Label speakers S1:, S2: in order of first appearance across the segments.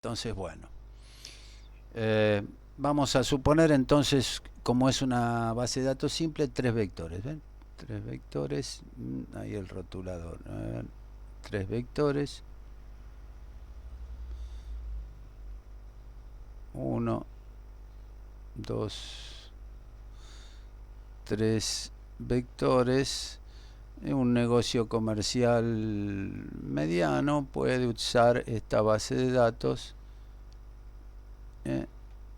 S1: Entonces, bueno, vamos a suponer entonces, como es una base de datos simple, tres vectores. ¿Ven? Tres vectores, ahí el rotulador. Tres vectores, uno, dos, tres vectores. Un negocio comercial mediano puede usar esta base de datos eh,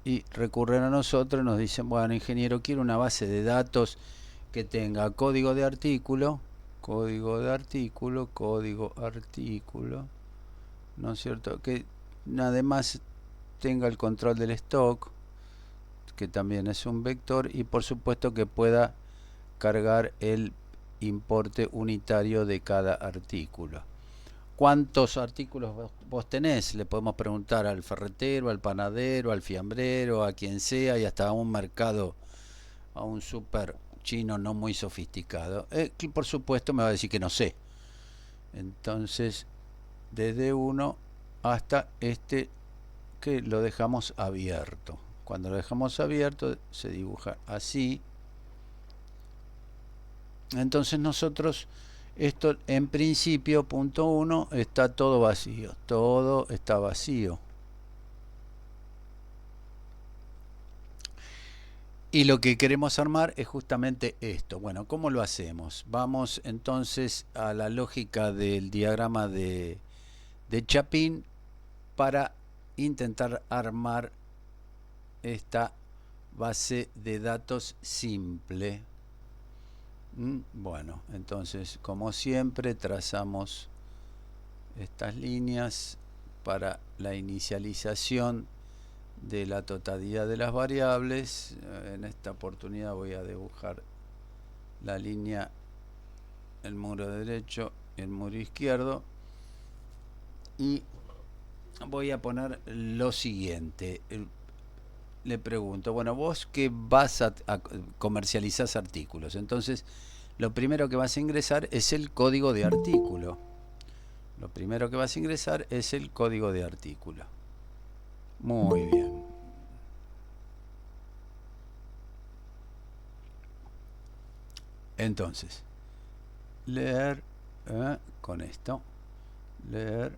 S1: y recurren a nosotros. Nos dicen, bueno, ingeniero, quiero una base de datos que tenga código de artículo, código de artículo, código artículo, ¿no es cierto? Que además tenga el control del stock, que también es un vector, y por supuesto que pueda cargar el importe unitario de cada artículo. ¿Cuántos artículos vos tenés? Le podemos preguntar al ferretero, al panadero, al fiambrero, a quien sea, y hasta a un mercado, a un super chino no muy sofisticado. Que por supuesto me va a decir que no sé. Entonces, desde uno hasta este que lo dejamos abierto. Cuando lo dejamos abierto se dibuja así. Entonces nosotros, esto en principio, punto uno, está todo vacío. Todo está vacío. Y lo que queremos armar es justamente esto. Bueno, ¿cómo lo hacemos? Vamos entonces a la lógica del diagrama de Chapin para intentar armar esta base de datos simple. Bueno, entonces, como siempre, trazamos estas líneas para la inicialización de la totalidad de las variables. En esta oportunidad voy a dibujar la línea, el muro derecho, el muro izquierdo, y voy a poner lo siguiente. Le pregunto, bueno, vos que vas a comercializar artículos, entonces lo primero que vas a ingresar es el código de artículo. Lo primero que vas a ingresar es el código de artículo. Muy bien. Entonces, leer con esto, leer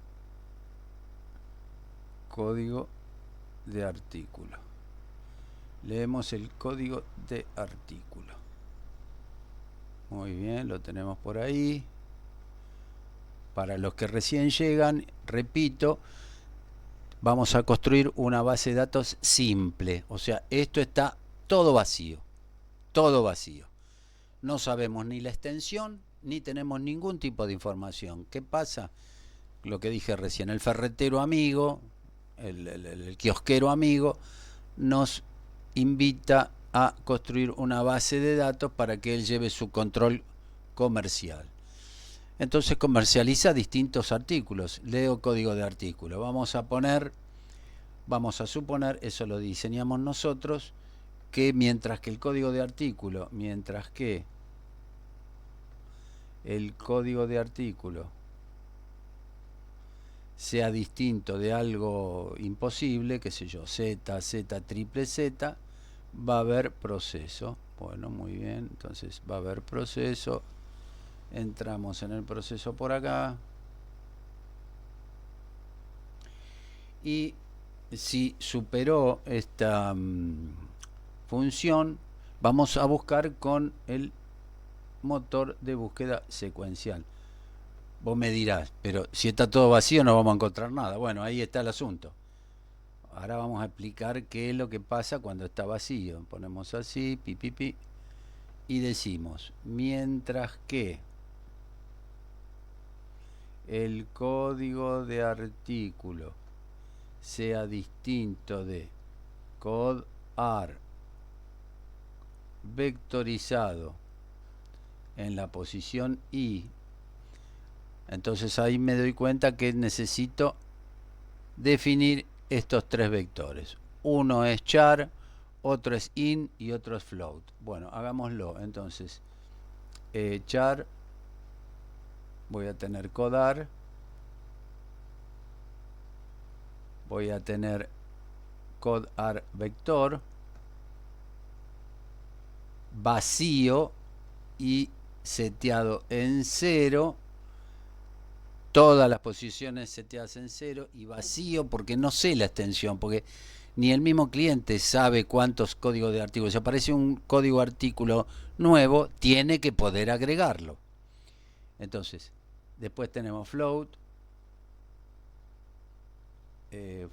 S1: código de artículo. Leemos el código de artículo. Muy bien, lo tenemos por ahí. Para los que recién llegan, repito, vamos a construir una base de datos simple. O sea, esto está todo vacío. Todo vacío. No sabemos ni la extensión, ni tenemos ningún tipo de información. ¿Qué pasa? Lo que dije recién, el ferretero amigo, el kiosquero amigo, nos invita a construir una base de datos para que él lleve su control comercial. Entonces comercializa distintos artículos. Leo código de artículo. Vamos a suponer, eso lo diseñamos nosotros, que mientras que el código de artículo, mientras que el código de artículo sea distinto de algo imposible, qué sé yo, Z, Z, triple Z, va a haber proceso. Bueno, muy bien, entonces va a haber proceso. Entramos en el proceso por acá. Y si superó esta función, vamos a buscar con el motor de búsqueda secuencial. Vos me dirás, pero si está todo vacío no vamos a encontrar nada. Bueno, ahí está el asunto. Ahora vamos a explicar qué es lo que pasa cuando está vacío. Ponemos así, pi, pi, pi, y decimos, mientras que el código de artículo sea distinto de CODAR vectorizado en la posición I, entonces ahí me doy cuenta que necesito definir estos tres vectores. Uno es char, otro es in y otro es float. Bueno, hagámoslo. Entonces, char, voy a tener codar, voy a tener codar vector vacío y seteado en 0, todas las posiciones seteadas en 0 y vacío porque no sé la extensión, porque ni el mismo cliente sabe cuántos códigos de artículo. Si aparece un código artículo nuevo, tiene que poder agregarlo. Entonces, después tenemos float.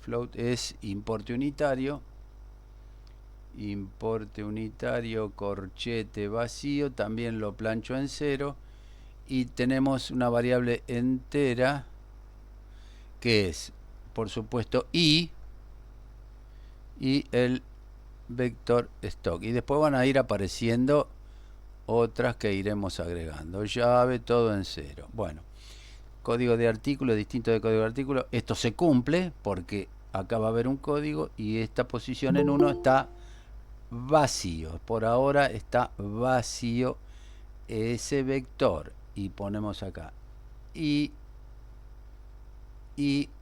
S1: Float es importe unitario. Importe unitario, corchete vacío, también lo plancho en 0. Y tenemos una variable entera que es, por supuesto, y el vector stock. Y después van a ir apareciendo otras que iremos agregando. Llave, todo en 0. Bueno, código de artículo, distinto de código de artículo. Esto se cumple porque acá va a haber un código y esta posición en 1 está vacío. Por ahora está vacío ese vector. Y ponemos acá y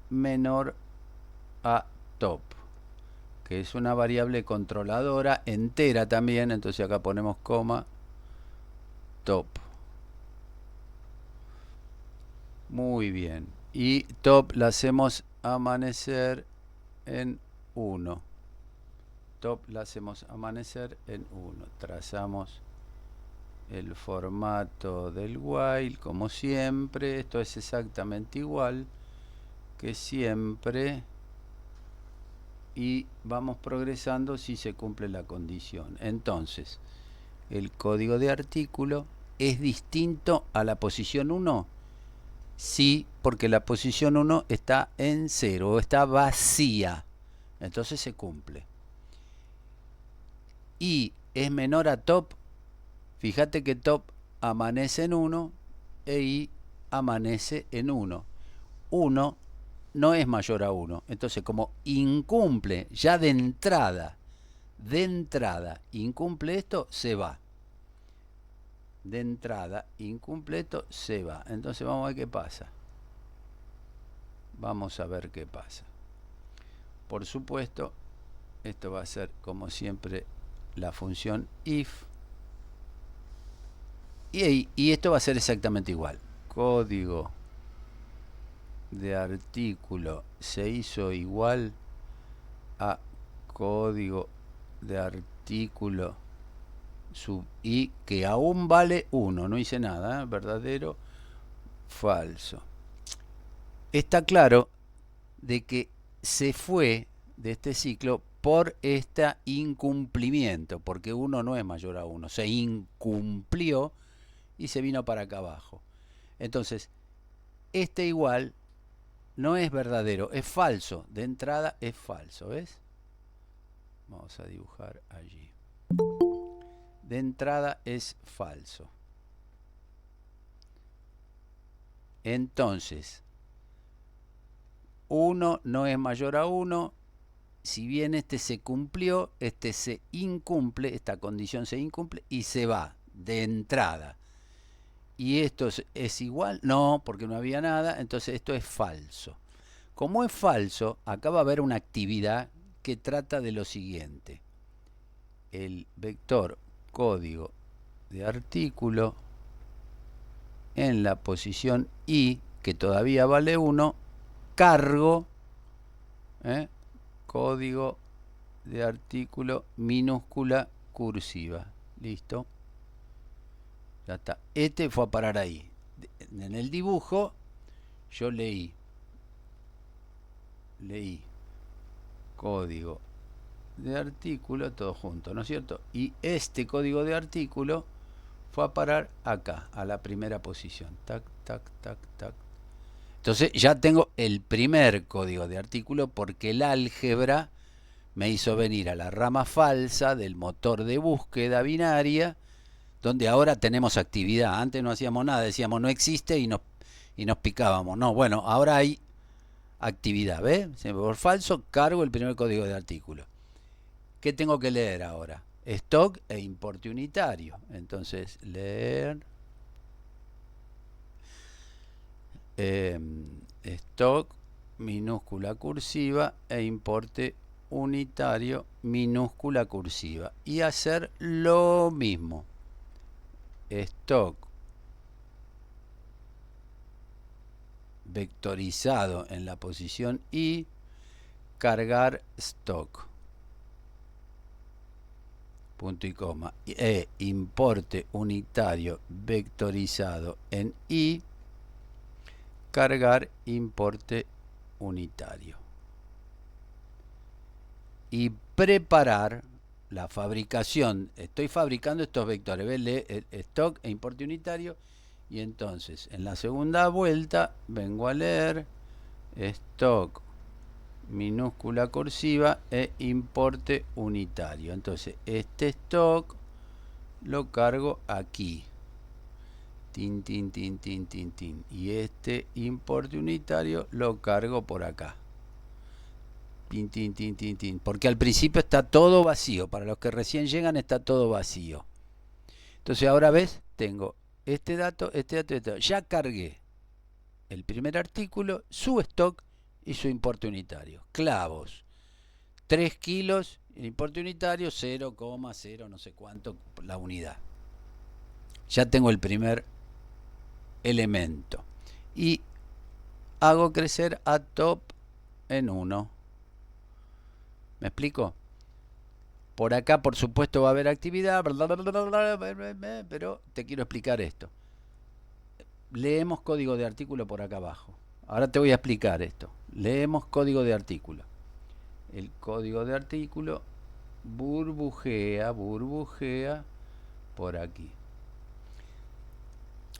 S1: menor a top, que es una variable controladora entera también. Entonces acá ponemos coma top. Muy bien. Y top la hacemos amanecer en 1. Top la hacemos amanecer en 1. Trazamos el formato del while como siempre. Esto es exactamente igual que siempre. Y vamos progresando si se cumple la condición. Entonces, el código de artículo es distinto a la posición 1. Sí, porque la posición 1 está en 0, está vacía. Entonces se cumple. Y es menor a top. Fíjate que top amanece en 1 e i amanece en 1. 1 no es mayor a 1. Entonces, como incumple ya de entrada, incumple esto, se va. De entrada, incompleto, se va. Entonces vamos a ver qué pasa. Vamos a ver qué pasa. Por supuesto, esto va a ser como siempre la función if. Y esto va a ser exactamente igual. Código de artículo se hizo igual a código de artículo sub i, que aún vale 1. No hice nada, ¿eh? Verdadero, falso. Está claro de que se fue de este ciclo por este incumplimiento, porque 1 no es mayor a 1. Se incumplió y se vino para acá abajo. Entonces, este igual no es verdadero, es falso. De entrada es falso, ¿ves? Vamos a dibujar allí. De entrada es falso. Entonces, 1 no es mayor a 1. Si bien este se cumplió, este se incumple, esta condición se incumple y se va de entrada. ¿Y esto es igual? No, porque no había nada, entonces esto es falso. Como es falso, acá va a haber una actividad que trata de lo siguiente. El vector código de artículo en la posición i, que todavía vale 1, cargo código de artículo minúscula cursiva. Listo. Ya está. Este fue a parar ahí. En el dibujo yo leí código de artículo, todo junto, ¿no es cierto? Y este código de artículo fue a parar acá, a la primera posición. Tac, tac, tac, tac. Entonces ya tengo el primer código de artículo porque el álgebra me hizo venir a la rama falsa del motor de búsqueda binaria, donde ahora tenemos actividad. Antes no hacíamos nada, decíamos no existe y nos picábamos. No, bueno, ahora hay actividad, ¿ves? Por falso cargo el primer código de artículo. ¿Qué tengo que leer ahora? Stock e importe unitario. Entonces, leer stock minúscula cursiva e importe unitario minúscula cursiva y hacer lo mismo. Stock vectorizado en la posición I, cargar stock, punto y coma, importe unitario vectorizado en I, cargar importe unitario. Y preparar la fabricación. Estoy fabricando estos vectores, ¿ves? Stock e importe unitario. Y entonces en la segunda vuelta vengo a leer stock minúscula cursiva e importe unitario. Entonces este stock lo cargo aquí. Tin, tin, tin, tin, tin, tin. Y este importe unitario lo cargo por acá. Tin, tin, tin, tin, tin. Porque al principio está todo vacío. Para los que recién llegan está todo vacío. Entonces ahora ves, tengo este dato, este dato, este dato. Ya cargué el primer artículo, su stock y su importe unitario. Clavos. 3 kilos, el importe unitario 0,0 no sé cuánto la unidad. Ya tengo el primer elemento. Y hago crecer a top en 1. ¿Me explico? Por acá, por supuesto, va a haber actividad, pero te quiero explicar esto. Leemos código de artículo por acá abajo. Ahora te voy a explicar esto. Leemos código de artículo. El código de artículo burbujea por aquí.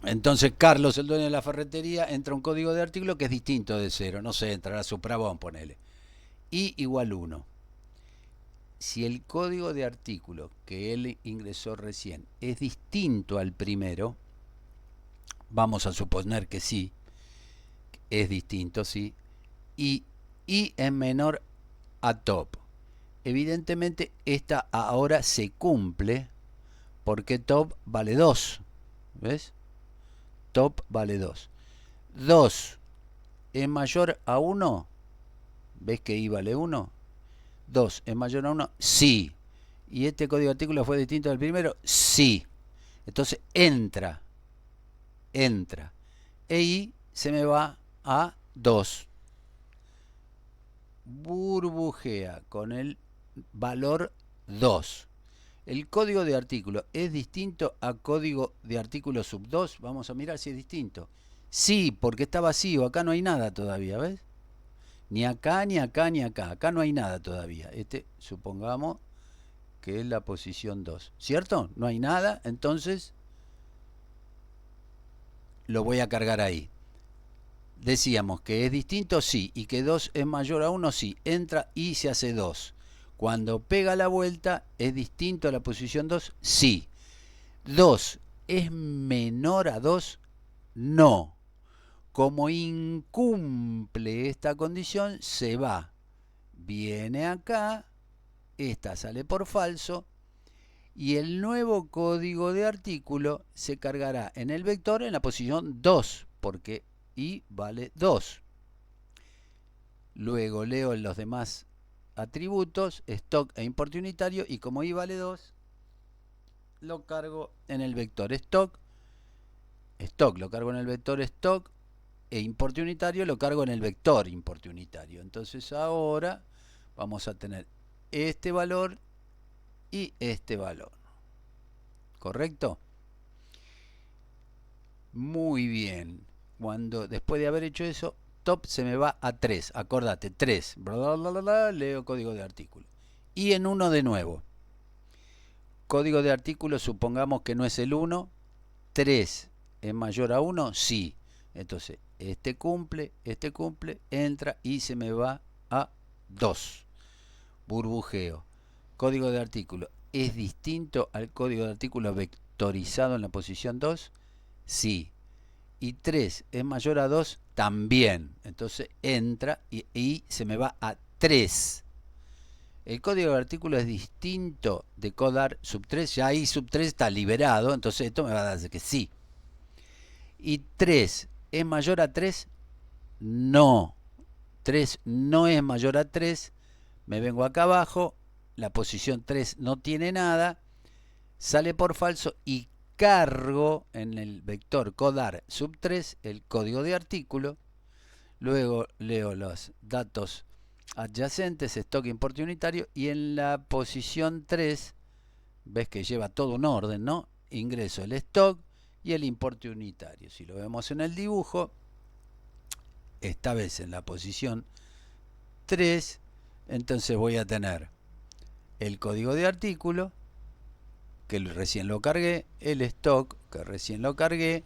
S1: Entonces Carlos, el dueño de la ferretería, entra un código de artículo que es distinto de 0. No sé, entrará Suprabón, ponele. I igual 1. Si el código de artículo que él ingresó recién es distinto al primero, vamos a suponer que sí, es distinto, sí, y I es menor a top. Evidentemente esta ahora se cumple porque top vale 2. ¿Ves? Top vale 2. 2 es mayor a 1. ¿Ves que I vale 1? 2 es mayor a 1. Sí. ¿Y este código de artículo fue distinto al primero? Sí. Entonces entra. E I se me va a 2. Burbujea con el valor 2. El código de artículo es distinto a código de artículo sub 2. Vamos a mirar si es distinto. Sí, porque está vacío. Acá no hay nada todavía, ¿ves? Ni acá, ni acá, ni acá. Acá no hay nada todavía. Este, supongamos que es la posición 2. ¿Cierto? No hay nada. Entonces, lo voy a cargar ahí. Decíamos que es distinto, sí. Y que 2 es mayor a 1, sí. Entra y se hace 2. Cuando pega la vuelta, ¿es distinto a la posición 2? Sí. 2 es menor a 2, no. Como incumple esta condición, se va. Viene acá, esta sale por falso, y el nuevo código de artículo se cargará en el vector en la posición 2, porque I vale 2. Luego leo los demás atributos, stock e importe unitario, y como I vale 2, lo cargo en el vector stock lo cargo en el vector stock, e importe unitario lo cargo en el vector importe unitario. Entonces ahora vamos a tener este valor y este valor. ¿Correcto? Muy bien. Después de haber hecho eso, top se me va a 3. Acordate, 3. Leo código de artículo. Y en 1 de nuevo. Código de artículo, supongamos que no es el 1. 3 es mayor a 1, sí. Entonces, este cumple, entra y se me va a 2. Burbujeo. Código de artículo. ¿Es distinto al código de artículo vectorizado en la posición 2? Sí. Y 3 es mayor a 2, también. Entonces entra y se me va a 3. El código de artículo es distinto de codar sub 3. Ya ahí sub 3 está liberado, entonces esto me va a dar que sí. Y 3 es mayor a 3, no. 3 no es mayor a 3, me vengo acá abajo, la posición 3 no tiene nada, sale por falso y cargo en el vector codar sub 3 el código de artículo, luego leo los datos adyacentes, stock, importe unitario, y en la posición 3, ves que lleva todo un orden, ¿no? Ingreso el stock y el importe unitario. Si lo vemos en el dibujo, esta vez en la posición 3, entonces voy a tener el código de artículo, que recién lo cargué, el stock, que recién lo cargué,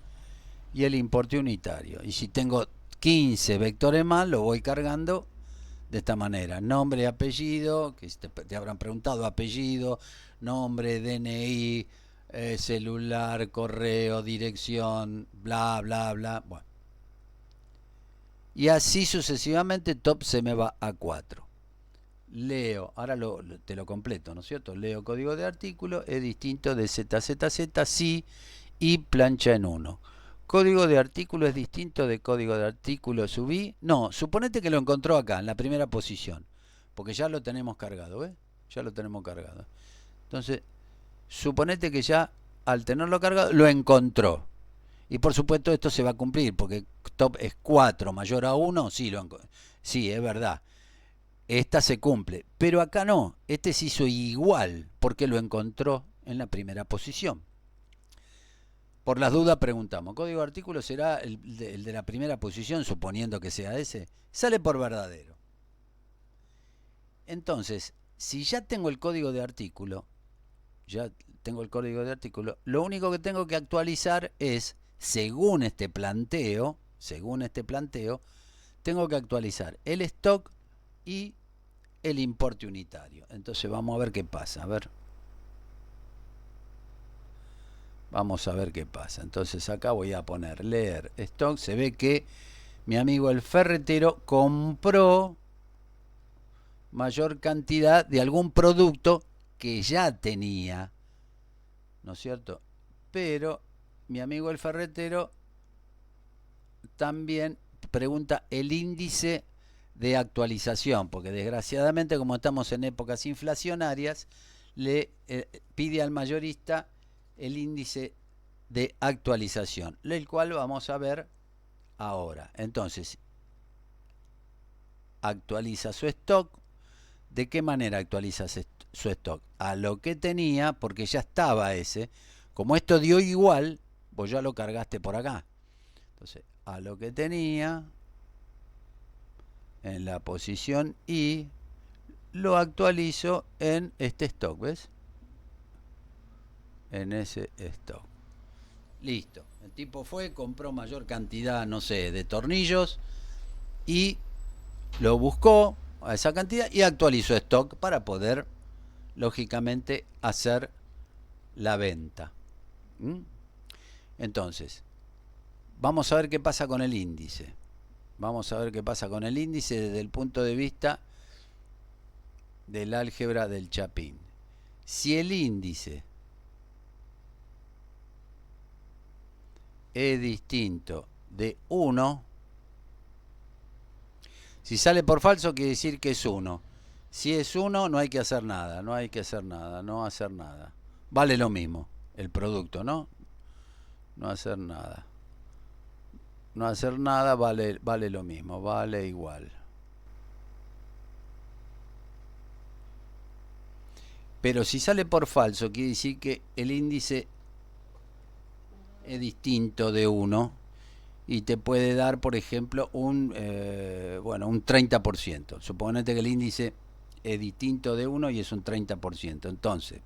S1: y el importe unitario. Y si tengo 15 vectores más, lo voy cargando de esta manera: nombre, apellido, que te habrán preguntado, apellido, nombre, DNI, celular, correo, dirección, bla, bla, bla. Bueno. Y así sucesivamente, top se me va a 4. Leo, ahora te lo completo, ¿no es cierto? Leo código de artículo, es distinto de ZZZ, sí, y plancha en 1. Código de artículo es distinto de código de artículo subí. No, suponete que lo encontró acá, en la primera posición, porque ya lo tenemos cargado, ¿ves? Ya lo tenemos cargado. Entonces, suponete que ya al tenerlo cargado lo encontró. Y por supuesto esto se va a cumplir, porque top es 4 mayor a 1, sí, es verdad. Esta se cumple, pero acá no, este se hizo igual porque lo encontró en la primera posición. Por las dudas preguntamos, ¿código de artículo será el de la primera posición, suponiendo que sea ese? Sale por verdadero. Entonces, si ya tengo el código de artículo, lo único que tengo que actualizar es, según este planteo, tengo que actualizar el stock y el importe unitario. Entonces vamos a ver qué pasa. Vamos a ver qué pasa. Entonces acá voy a poner leer stock. Se ve que mi amigo el ferretero compró mayor cantidad de algún producto que ya tenía, ¿no es cierto? Pero mi amigo el ferretero también pregunta el índice de actualización, porque desgraciadamente, como estamos en épocas inflacionarias, le pide al mayorista el índice de actualización, el cual vamos a ver ahora. Entonces, actualiza su stock. ¿De qué manera actualiza su stock? A lo que tenía, porque ya estaba ese. Como esto dio igual, vos ya lo cargaste por acá. Entonces, a lo que tenía en la posición I, lo actualizo en este stock, ¿ves? En ese stock. Listo. El tipo fue, compró mayor cantidad, no sé, de tornillos y lo buscó a esa cantidad y actualizó stock para poder, lógicamente, hacer la venta. Entonces, vamos a ver qué pasa con el índice. Vamos a ver qué pasa con el índice desde el punto de vista del álgebra del Chapín. Si el índice es distinto de 1, si sale por falso quiere decir que es 1. Si es 1 no hay que hacer nada, no hacer nada. Vale lo mismo el producto, ¿no? No hacer nada. No hacer nada vale lo mismo, vale igual. Pero si sale por falso, quiere decir que el índice es distinto de 1 y te puede dar, por ejemplo, un 30%. Suponete que el índice es distinto de 1 y es un 30%. Entonces,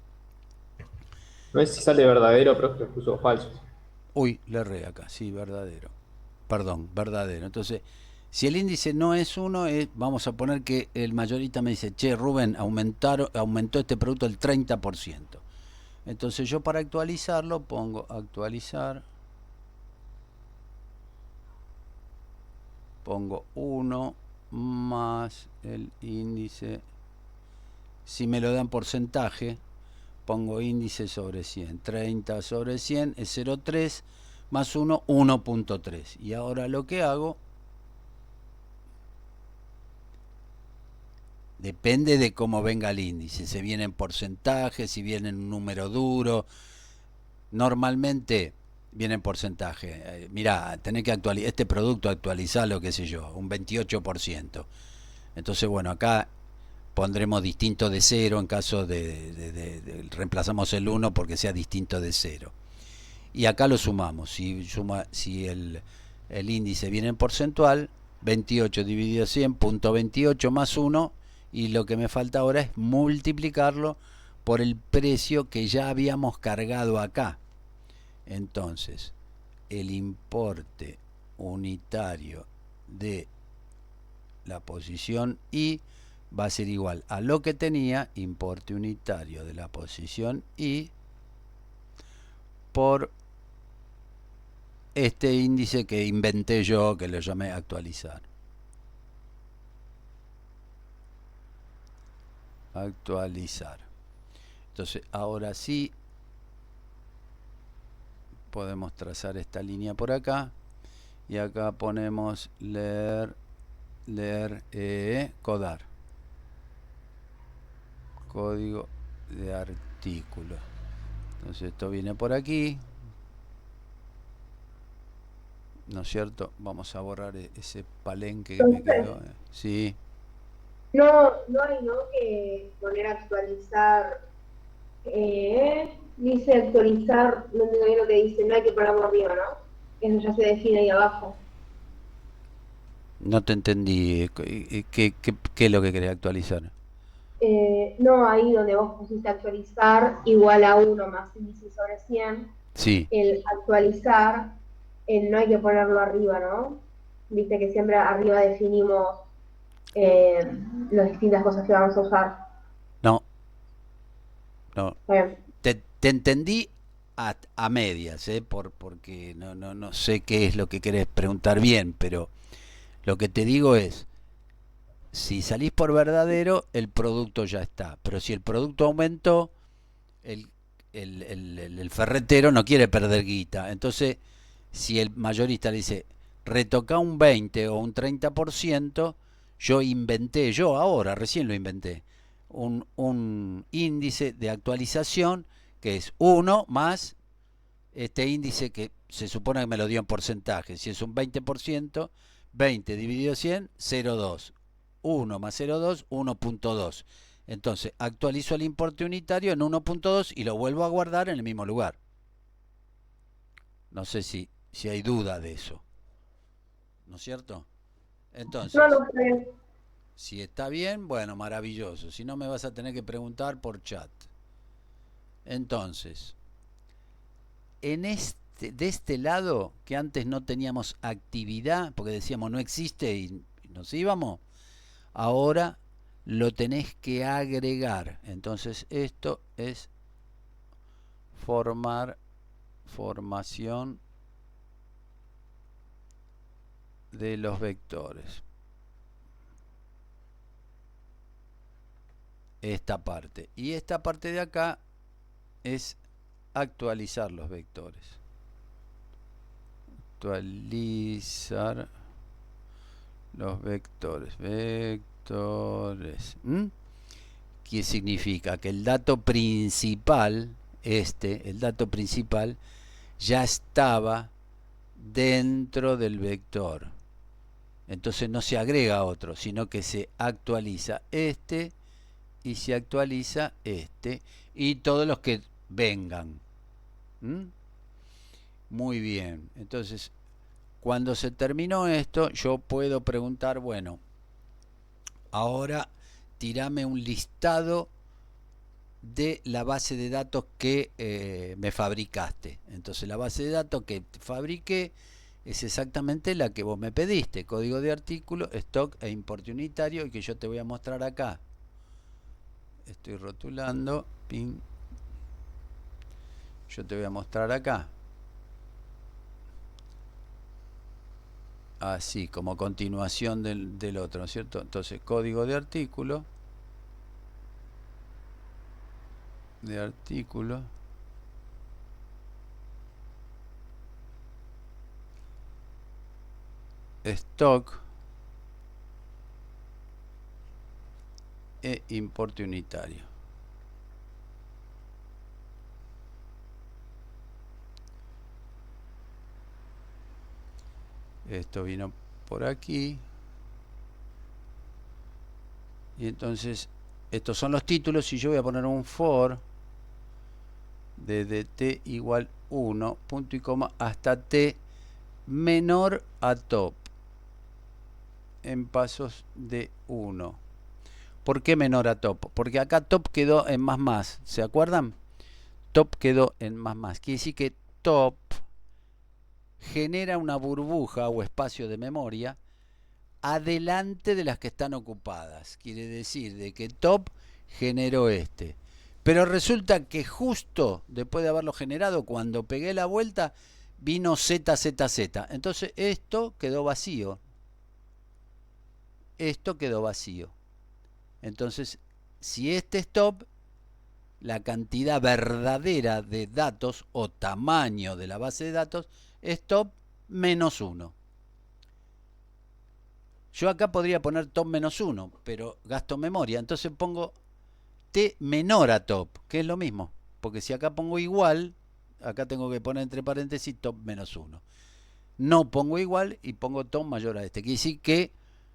S2: No es si sale verdadero, pero que puso falso.
S1: uy, le erré acá, sí, verdadero. Perdón, verdadero. Entonces, si el índice no es 1, vamos a poner que el mayorista me dice, che, Rubén, aumentó este producto el 30%. Entonces yo para actualizarlo pongo actualizar, pongo 1 más el índice. Si me lo dan porcentaje, pongo índice sobre 100. 30 sobre 100 es 0,3 más 1, 1.3. Y ahora lo que hago Depende de cómo venga el índice. Si viene en porcentaje, si viene en un número duro. Normalmente viene en porcentaje. Mirá, tenés que actualizar este producto, actualizarlo, qué sé yo, un 28%. Entonces, bueno, acá pondremos distinto de cero en caso reemplazamos el uno porque sea distinto de cero. Y acá lo sumamos. Si el índice viene en porcentual, 28 dividido 100, punto 28 más uno, y lo que me falta ahora es multiplicarlo por el precio que ya habíamos cargado acá. Entonces, el importe unitario de la posición I va a ser igual a lo que tenía importe unitario de la posición I por este índice que inventé yo, que lo llamé actualizar. Actualizar. Entonces, ahora sí podemos trazar esta línea por acá. Y acá ponemos leer, codar. Código de artículo. Entonces esto viene por aquí. ¿No es cierto? Vamos a borrar ese palenque que me
S3: Entonces,
S1: quedó. Sí.
S3: no hay, ¿no? Que poner a actualizar. Dice actualizar, no entiendo bien lo que dice, no hay que ponerlo arriba, ¿no? Eso ya se define ahí abajo.
S1: No te entendí. ¿Qué es lo que querés actualizar?
S3: No ahí donde vos pusiste actualizar igual a uno más índice sobre 100,
S1: Sí.
S3: el actualizar, no hay que ponerlo arriba, ¿no? Viste que siempre arriba definimos eh, las distintas cosas que vamos a usar.
S1: No, no.
S3: Bien.
S1: Te entendí a medias, porque no sé qué es lo que querés preguntar bien, pero lo que te digo es, si salís por verdadero, el producto ya está. Pero si el producto aumentó, el, el ferretero no quiere perder guita. Entonces, si el mayorista le dice, retoca un 20 o un 30%, yo ahora, recién lo inventé, un índice de actualización que es uno más este índice que se supone que me lo dio en porcentaje. Si es un 20%, 20 dividido 100, 0,2. 1 más 0,2, 1,2. Entonces actualizo el importe unitario en 1,2 y lo vuelvo a guardar en el mismo lugar. No sé si hay duda de eso, ¿no es cierto?
S3: No,
S1: Entonces,
S3: no sé.
S1: si está bien, bueno, maravilloso. Si no, me vas a tener que preguntar por chat. Entonces, de este lado, que antes no teníamos actividad, porque decíamos no existe y nos íbamos, ahora lo tenés que agregar. Entonces esto es formación de los vectores. Esta parte. Y esta parte de acá es actualizar los vectores. Actualizar los vectores. Vectores. ¿Qué significa? Que el dato principal, el dato principal, ya estaba dentro del vector. Entonces no se agrega otro, sino que se actualiza y se actualiza y todos los que vengan. ¿Mm? Muy bien. Entonces, cuando se terminó esto, yo puedo preguntar, bueno, ahora tirame un listado de la base de datos que me fabricaste. Entonces la base de datos que fabriqué es exactamente la que vos me pediste, código de artículo, stock e importe unitario, y que yo te voy a mostrar acá. Estoy rotulando, ping. Yo te voy a mostrar acá. Así, como continuación del otro, ¿no es cierto? Entonces, código de artículo, stock e importe unitario. Esto vino por aquí. Y entonces, estos son los títulos y yo voy a poner un for desde t igual 1, punto y coma, hasta t menor a top en pasos de 1. ¿Por qué menor a top? Porque acá top quedó en más. ¿Se acuerdan? Top quedó en más. Quiere decir que top genera una burbuja o espacio de memoria adelante de las que están ocupadas. Quiere decir de que top generó este. Pero resulta que justo después de haberlo generado, cuando pegué la vuelta, vino ZZZ. Entonces esto quedó vacío. Esto quedó vacío. Entonces, si este es top, la cantidad verdadera de datos o tamaño de la base de datos es top menos 1. Yo acá podría poner top menos 1, pero gasto memoria. Entonces pongo t menor a top, que es lo mismo. Porque si acá pongo igual, acá tengo que poner entre paréntesis top menos 1. No pongo igual y pongo top mayor a este. Quiere decir que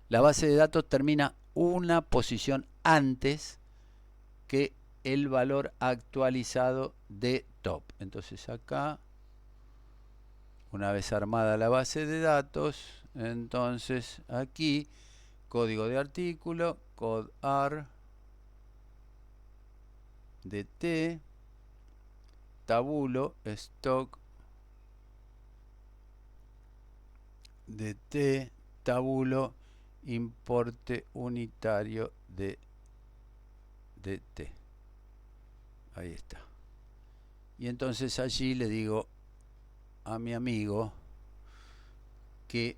S1: la base de datos termina una posición antes que el valor actualizado de top. Entonces acá, una vez armada la base de datos, entonces aquí, código de artículo, codar de t, tabulo, stock de t, tabulo, importe unitario de t. Ahí está. Y entonces allí le digo a mi amigo que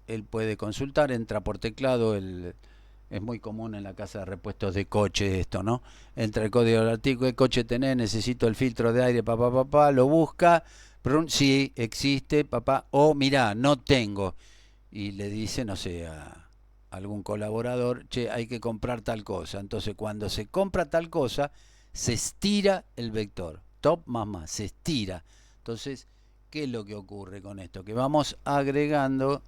S1: él puede consultar, entra por teclado, es muy común en la casa de repuestos de coche esto, ¿no? Entra el código del artículo, ¿qué coche tenés? Necesito el filtro de aire, papá, lo busca, sí, existe, papá, o mirá, no tengo. Y le dice, no sé, a algún colaborador, che, hay que comprar tal cosa. Entonces cuando se compra tal cosa, se estira el vector, top más, se estira. Entonces, ¿qué es lo que ocurre con esto? Que vamos agregando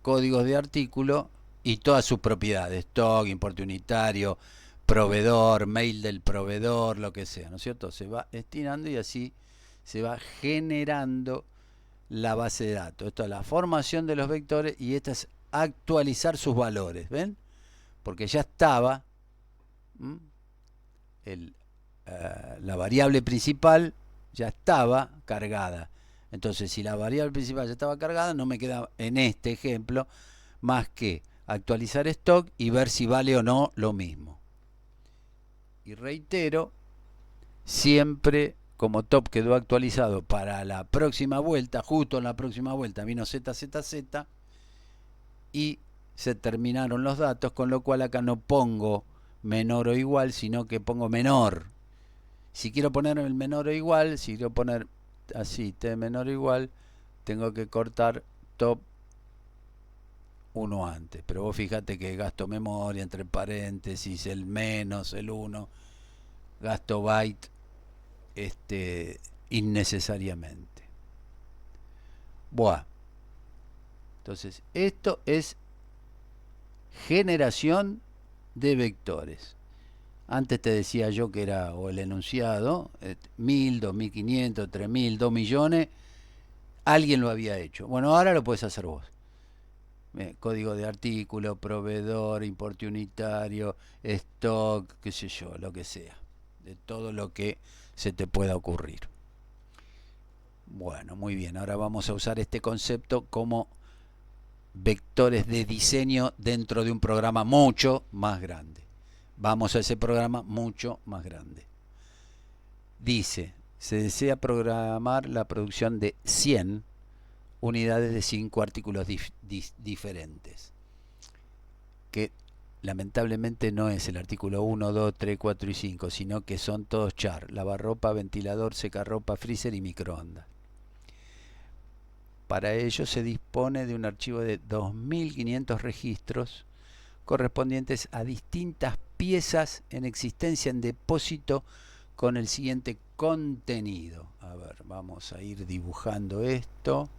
S1: códigos de artículo y todas sus propiedades, stock, importe unitario, proveedor, mail del proveedor, lo que sea, ¿no es cierto? Se va estirando y así se va generando la base de datos. Esto es la formación de los vectores y esta es actualizar sus valores, ¿ven? Porque ya estaba la variable principal ya estaba cargada. Entonces, si la variable principal ya estaba cargada, no me queda en este ejemplo más que actualizar stock y ver si vale o no lo mismo. Y reitero, siempre como top quedó actualizado para la próxima vuelta, justo en la próxima vuelta vino ZZZ y se terminaron los datos, con lo cual acá no pongo menor o igual, sino que pongo menor. Si quiero poner el menor o igual, si quiero poner así, t menor o igual, tengo que cortar top 1 antes. Pero vos fíjate que gasto memoria entre paréntesis, el menos, el 1, gasto byte innecesariamente. Buah. Entonces, esto es generación de vectores. Antes te decía yo que era o el enunciado, 1000, 2500, 3000, 2 millones, alguien lo había hecho. Bueno, ahora lo puedes hacer vos. Código de artículo, proveedor, importe unitario, stock, qué sé yo, lo que sea. De todo lo que se te pueda ocurrir. Bueno, muy bien. Ahora vamos a usar este concepto como vectores de diseño dentro de un programa mucho más grande. Vamos a ese programa mucho más grande. Dice, se desea programar la producción de 100 unidades de 5 artículos diferentes. Que lamentablemente no es el artículo 1, 2, 3, 4 y 5, sino que son todos char: lavarropa, ventilador, secarropa, freezer y microondas. Para ello se dispone de un archivo de 2500 registros correspondientes a distintas piezas en existencia en depósito con el siguiente contenido. A ver, vamos a ir dibujando esto.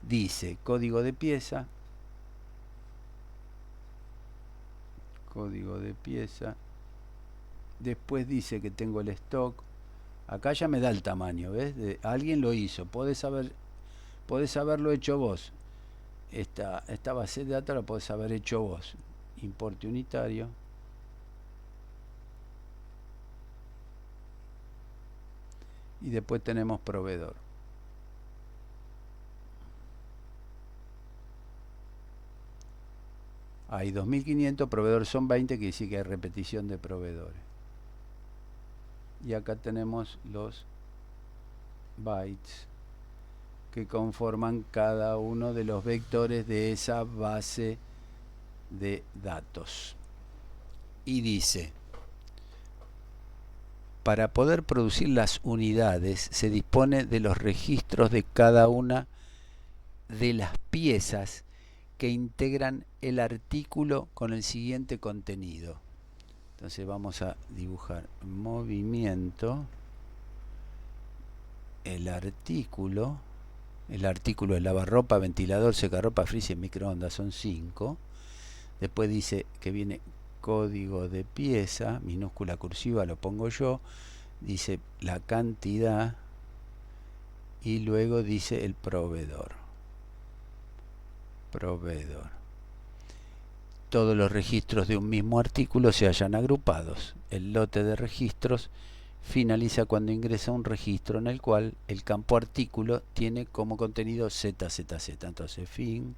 S1: Dice código de pieza. Código de pieza. Después dice que tengo el stock. Acá ya me da el tamaño, ¿ves? Alguien lo hizo. Podés haberlo hecho vos. Esta base de datos la podés haber hecho vos. Importe unitario. Y después tenemos proveedor. Hay 2500, proveedores son 20, que dice que hay repetición de proveedores. Y acá tenemos los bytes que conforman cada uno de los vectores de esa base de datos. Y dice, para poder producir las unidades se dispone de los registros de cada una de las piezas que integran el artículo con el siguiente contenido. Entonces vamos a dibujar movimiento, el artículo es lavarropa, ventilador, secarropa, freezer, microondas, son 5. Después dice que viene código de pieza, minúscula cursiva, lo pongo yo, dice la cantidad y luego dice el proveedor. Todos los registros de un mismo artículo se hallan agrupados. El lote de registros finaliza cuando ingresa un registro en el cual el campo artículo tiene como contenido ZZZ. Entonces fin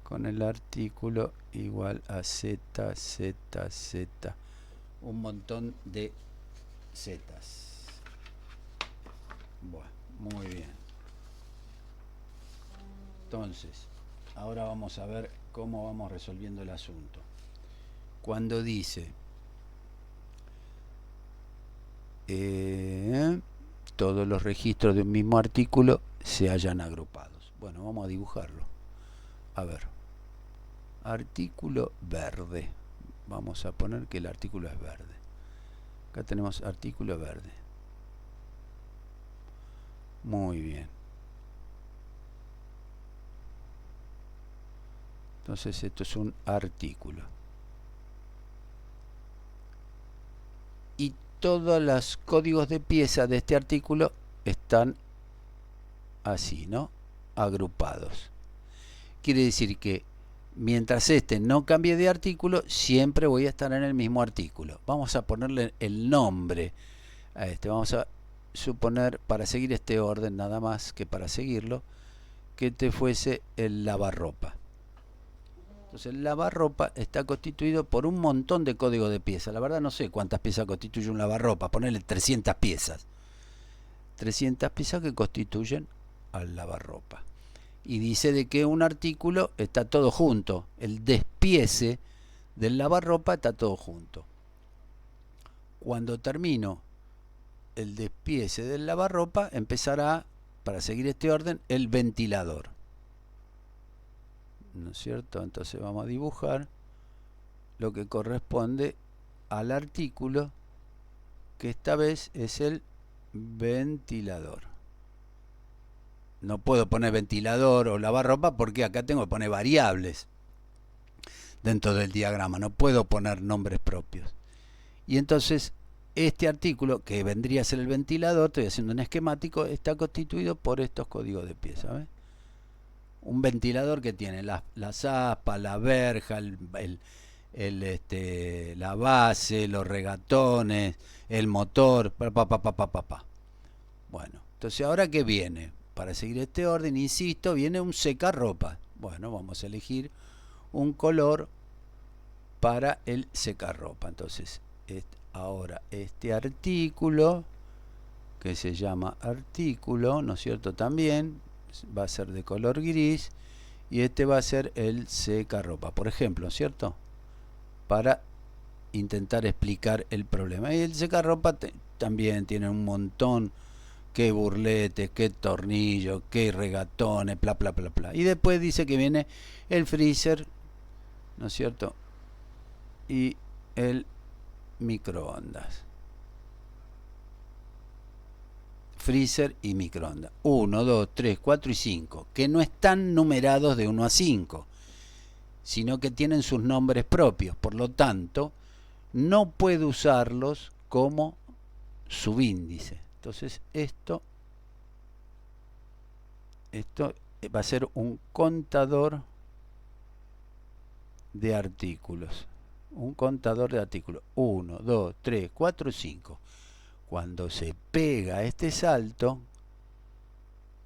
S1: con el artículo igual a ZZZ. Un montón de Zetas. Bueno, muy bien. Entonces, ahora vamos a ver cómo vamos resolviendo el asunto. Cuando dice todos los registros de un mismo artículo se hallan agrupados. Bueno, vamos a dibujarlo. A ver, artículo verde. Vamos a poner que el artículo es verde. Acá tenemos artículo verde. Muy bien. Entonces esto es un artículo. Y todos los códigos de pieza de este artículo están así, ¿no? Agrupados. Quiere decir que mientras este no cambie de artículo, siempre voy a estar en el mismo artículo. Vamos a ponerle el nombre a este. Vamos a suponer, para seguir este orden nada más que para seguirlo, que este fuese el lavarropa. Entonces el lavarropa está constituido por un montón de códigos de piezas. La verdad no sé cuántas piezas constituye un lavarropa. Ponerle 300 piezas. 300 piezas que constituyen al lavarropa. Y dice de que un artículo está todo junto. El despiece del lavarropa está todo junto. Cuando termino el despiece del lavarropa, empezará, para seguir este orden, el ventilador. ¿No es cierto? Entonces vamos a dibujar lo que corresponde al artículo, que esta vez es el ventilador. No puedo poner ventilador o lavarropa porque acá tengo que poner variables dentro del diagrama. No puedo poner nombres propios. Y entonces este artículo, que vendría a ser el ventilador, estoy haciendo un esquemático, está constituido por estos códigos de pieza. ¿Ves? Un ventilador que tiene las aspas, la verja, la base, los regatones, el motor, Bueno, entonces ahora ¿qué viene? Para seguir este orden, insisto, viene un secarropa. Bueno, vamos a elegir un color para el secarropa. Entonces, ahora este artículo, que se llama artículo, ¿no es cierto? También va a ser de color gris, y este va a ser el secarropa, por ejemplo, ¿cierto? Para intentar explicar el problema. Y el secarropa también tiene un montón qué burletes, qué tornillos, qué regatones, bla, bla, bla, bla. Y después dice que viene el freezer, ¿no es cierto? Y el microondas. Freezer y microondas. 1, 2, 3, 4 y 5. Que no están numerados de 1 a 5, sino que tienen sus nombres propios. Por lo tanto, no puede usarlos como subíndice. Entonces, esto va a ser un contador de artículos. Un contador de artículos. 1, 2, 3, 4, 5. Cuando se pega este salto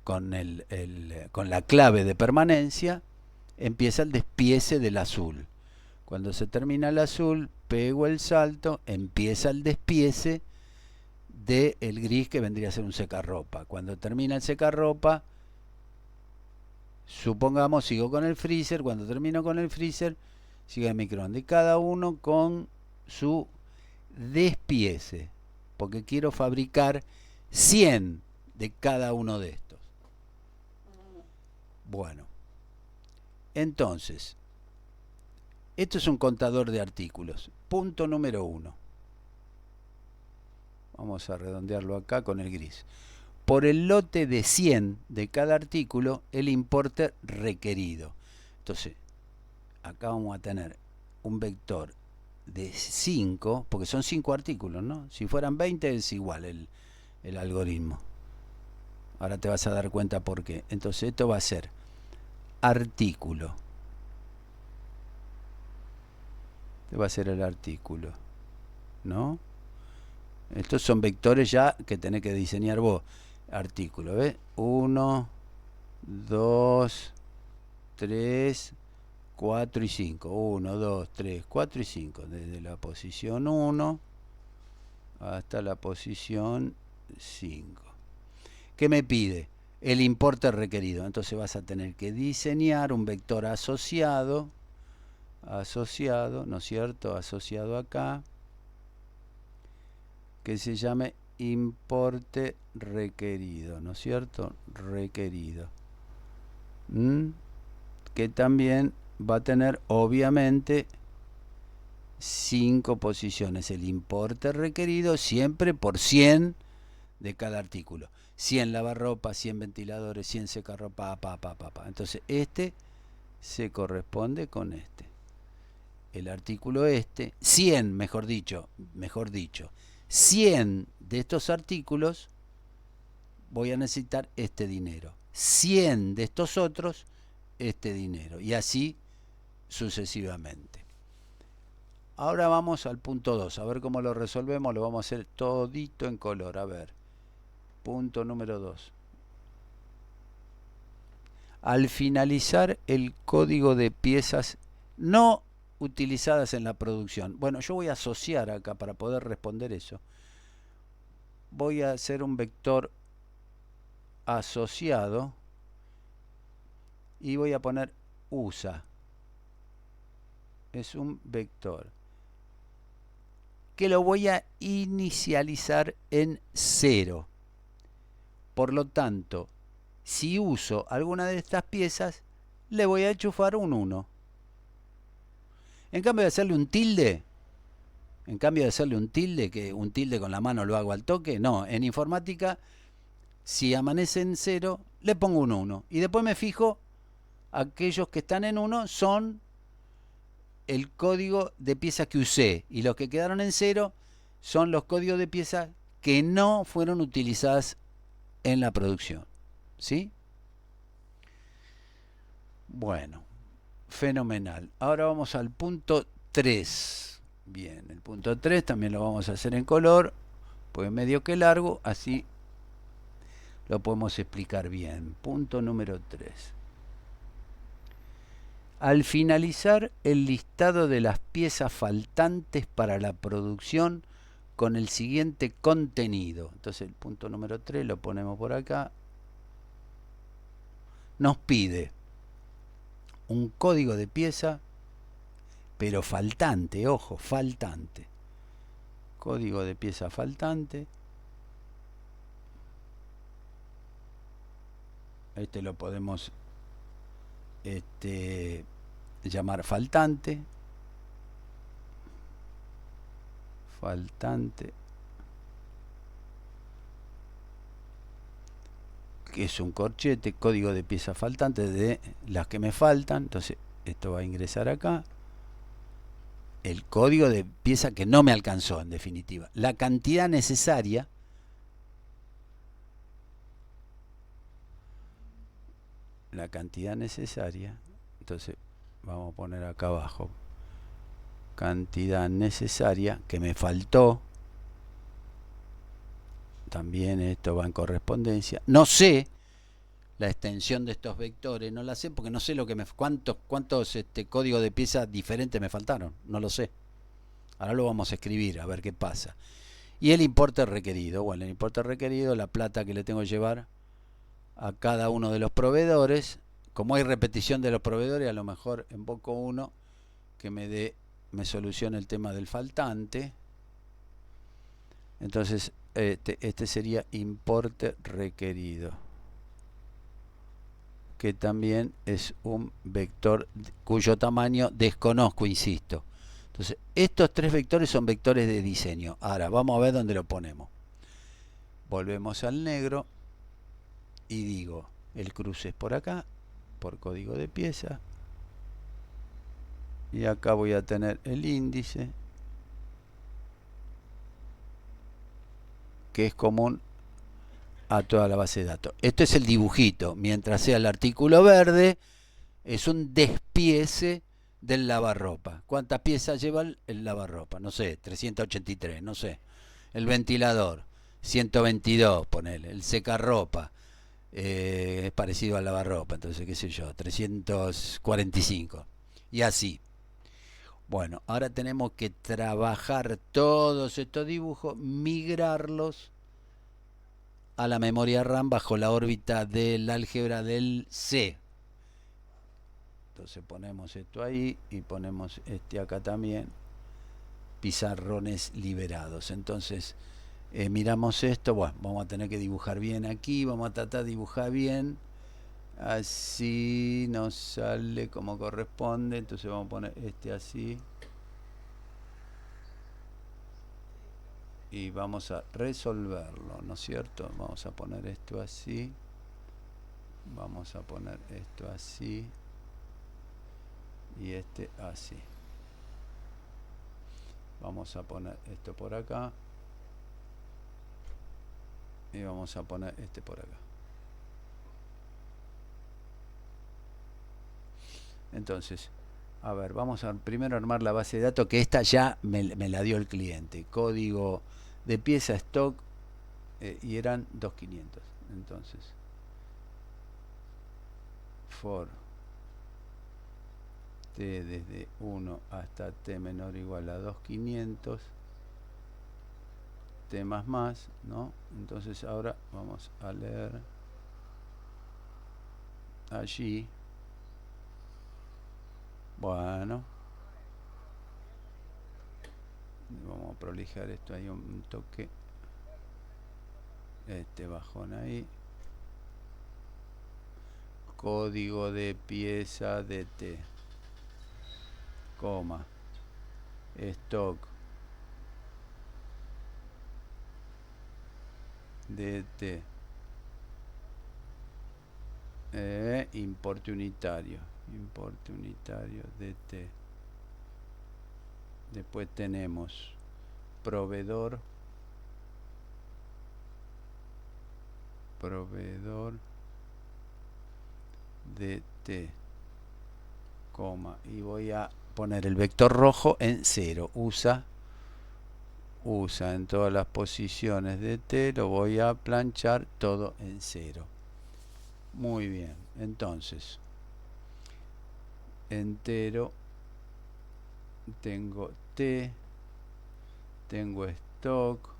S1: con la clave de permanencia, empieza el despiece del azul. Cuando se termina el azul, pego el salto, empieza el despiece del gris, que vendría a ser un secarropa. Cuando termina el secarropa, supongamos, sigo con el freezer. Cuando termino con el freezer, sigue el microondas. Y cada uno con su despiece, porque quiero fabricar 100 de cada uno de estos. Bueno, entonces, esto es un contador de artículos. Punto número 1. Vamos a redondearlo acá con el gris. Por el lote de 100 de cada artículo, el importe requerido. Entonces, acá vamos a tener un vector de 5, porque son 5 artículos, ¿no? Si fueran 20 es igual el algoritmo. Ahora te vas a dar cuenta por qué. Entonces esto va a ser artículo. Este va a ser el artículo, ¿no? Estos son vectores ya que tenés que diseñar vos. Artículo, ¿ves? 1, 2, 3, 4 y 5. 1, 2, 3, 4 y 5. Desde la posición 1 hasta la posición 5. ¿Qué me pide? El importe requerido. Entonces vas a tener que diseñar un vector asociado, ¿no es cierto? Asociado acá, que se llame importe requerido, ¿no es cierto? Requerido. Que también va a tener, obviamente, 5 posiciones. El importe requerido siempre por 100 de cada artículo. 100 lavarropas, 100 ventiladores, 100 secarropa, Entonces este se corresponde con este. El artículo 100, mejor dicho, 100 de estos artículos voy a necesitar este dinero. 100 de estos otros, este dinero. Y así sucesivamente. Ahora vamos al punto 2. A ver cómo lo resolvemos. Lo vamos a hacer todito en color. A ver. Punto número 2. Al finalizar el código de piezas no utilizadas en la producción. Bueno, yo voy a asociar acá para poder responder eso. Voy a hacer un vector asociado y voy a poner USA. Es un vector que lo voy a inicializar en 0. Por lo tanto, si uso alguna de estas piezas, le voy a enchufar un 1. En cambio de hacerle un tilde, que un tilde con la mano lo hago al toque, no, en informática, si amanece en 0, le pongo un 1. Y después me fijo, aquellos que están en 1 son el código de piezas que usé, y los que quedaron en 0 son los códigos de piezas que no fueron utilizadas en la producción. ¿Sí? Bueno, fenomenal. Ahora vamos al punto 3. Bien, el punto 3 también lo vamos a hacer en color, pues medio que largo, así lo podemos explicar bien. Punto número 3. Al finalizar el listado de las piezas faltantes para la producción con el siguiente contenido. Entonces el punto número 3 lo ponemos por acá. Nos pide un código de pieza, pero faltante, ojo, faltante. Código de pieza faltante. Este lo podemos llamar faltante. Que es un corchete, código de pieza faltante de las que me faltan. Entonces esto va a ingresar acá. El código de pieza que no me alcanzó, en definitiva. La cantidad necesaria. Entonces vamos a poner acá abajo. Cantidad necesaria que me faltó. También esto va en correspondencia. No sé la extensión de estos vectores, no la sé porque no sé lo que cuántos códigos de pieza diferentes me faltaron, no lo sé. Ahora lo vamos a escribir a ver qué pasa. Y el importe requerido, bueno, el importe requerido, la plata que le tengo que llevar a cada uno de los proveedores. Como hay repetición de los proveedores, a lo mejor invoco uno que me solucione el tema del faltante. Entonces este sería importe requerido, que también es un vector cuyo tamaño desconozco, insisto. Entonces estos tres vectores son vectores de diseño. Ahora vamos a ver dónde lo ponemos. Volvemos al negro y digo, el cruce es por acá, por código de pieza, y acá voy a tener el índice, que es común a toda la base de datos. Esto es el dibujito. Mientras sea el artículo verde, es un despiece del lavarropa. ¿Cuántas piezas lleva el lavarropa? No sé, 383, no sé. El ventilador, 122, ponele. El secarropa, es parecido al lavarropa, entonces, qué sé yo, 345. Y así. Bueno, ahora tenemos que trabajar todos estos dibujos, migrarlos a la memoria RAM bajo la órbita del álgebra del C. Entonces ponemos esto ahí y ponemos este acá también, pizarrones liberados. Entonces miramos esto, bueno, vamos a tener que dibujar bien aquí, vamos a tratar de dibujar bien, así nos sale como corresponde. Entonces vamos a poner este así y vamos a resolverlo, ¿no es cierto? Vamos a poner esto así, vamos a poner esto así y este así. Vamos a poner esto por acá y vamos a poner este por acá. Entonces, a ver, vamos a primero armar la base de datos, que esta ya me la dio el cliente. Código de pieza stock, y eran 2500. Entonces, for t desde 1 hasta t menor o igual a 2500, t más, ¿no? Entonces ahora vamos a leer allí. Bueno, vamos a prolijar esto ahí un toque, este bajón ahí. Código de pieza de t, coma, stock de t, importe unitario de t. Después tenemos proveedor de t, coma, y voy a poner el vector rojo en 0. Usa en todas las posiciones de t, lo voy a planchar todo en 0. Muy bien, entonces entero, tengo t, tengo stock,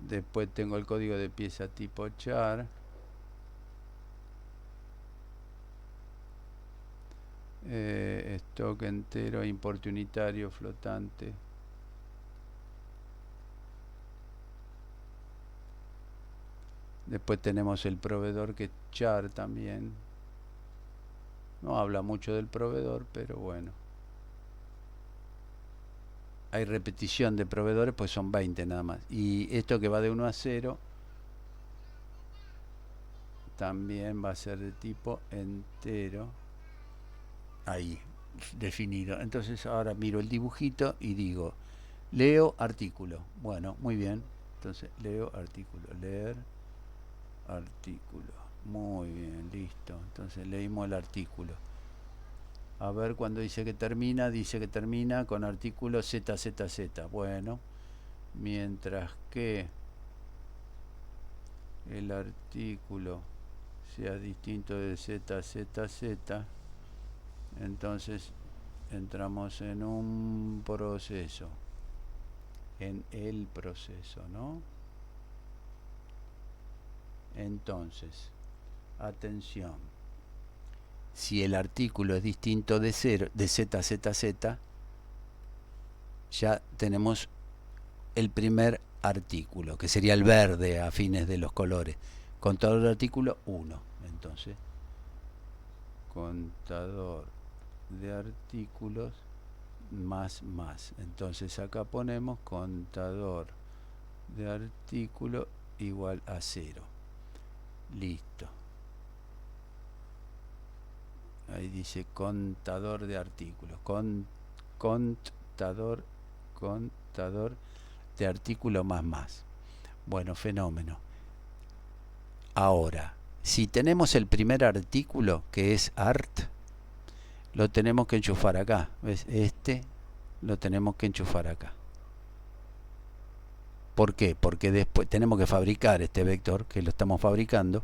S1: después tengo el código de pieza tipo char, stock entero, importe unitario, flotante, Después tenemos el proveedor, que es char también. No habla mucho del proveedor, pero bueno. Hay repetición de proveedores, pues son 20 nada más. Y esto que va de 1 a 0 también va a ser de tipo entero. Ahí, definido. Entonces ahora miro el dibujito y digo, leo artículo. Bueno, muy bien. Entonces leo artículo. Leer artículo. Muy bien, listo. Entonces leímos el artículo. A ver, cuando dice que termina con artículo ZZZ. Bueno, mientras que el artículo sea distinto de ZZZ, entonces entramos en un proceso, en el proceso, ¿no? Entonces, atención, si el artículo es distinto de ZZZ, ya tenemos el primer artículo, que sería el verde a fines de los colores. Contador de artículo 1. Entonces, contador de artículos más. Entonces acá ponemos contador de artículo igual a 0. Listo. Ahí dice contador de artículos. Contador de artículo más. Bueno, fenómeno. Ahora, si tenemos el primer artículo, que es art, lo tenemos que enchufar acá. ¿Ves? Este lo tenemos que enchufar acá. ¿Por qué? Porque después tenemos que fabricar este vector, que lo estamos fabricando,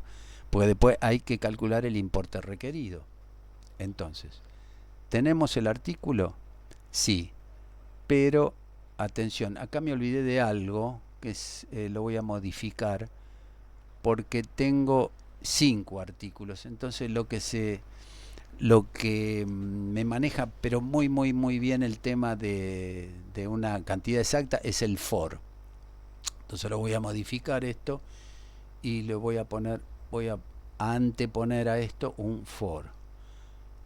S1: porque después hay que calcular el importe requerido. Entonces, ¿tenemos el artículo? Sí, pero atención, acá me olvidé de algo, que lo voy a modificar, porque tengo 5 artículos. Entonces lo que me maneja, pero muy bien el tema de una cantidad exacta, es el for. Entonces lo voy a modificar esto y le voy a anteponer a esto un for.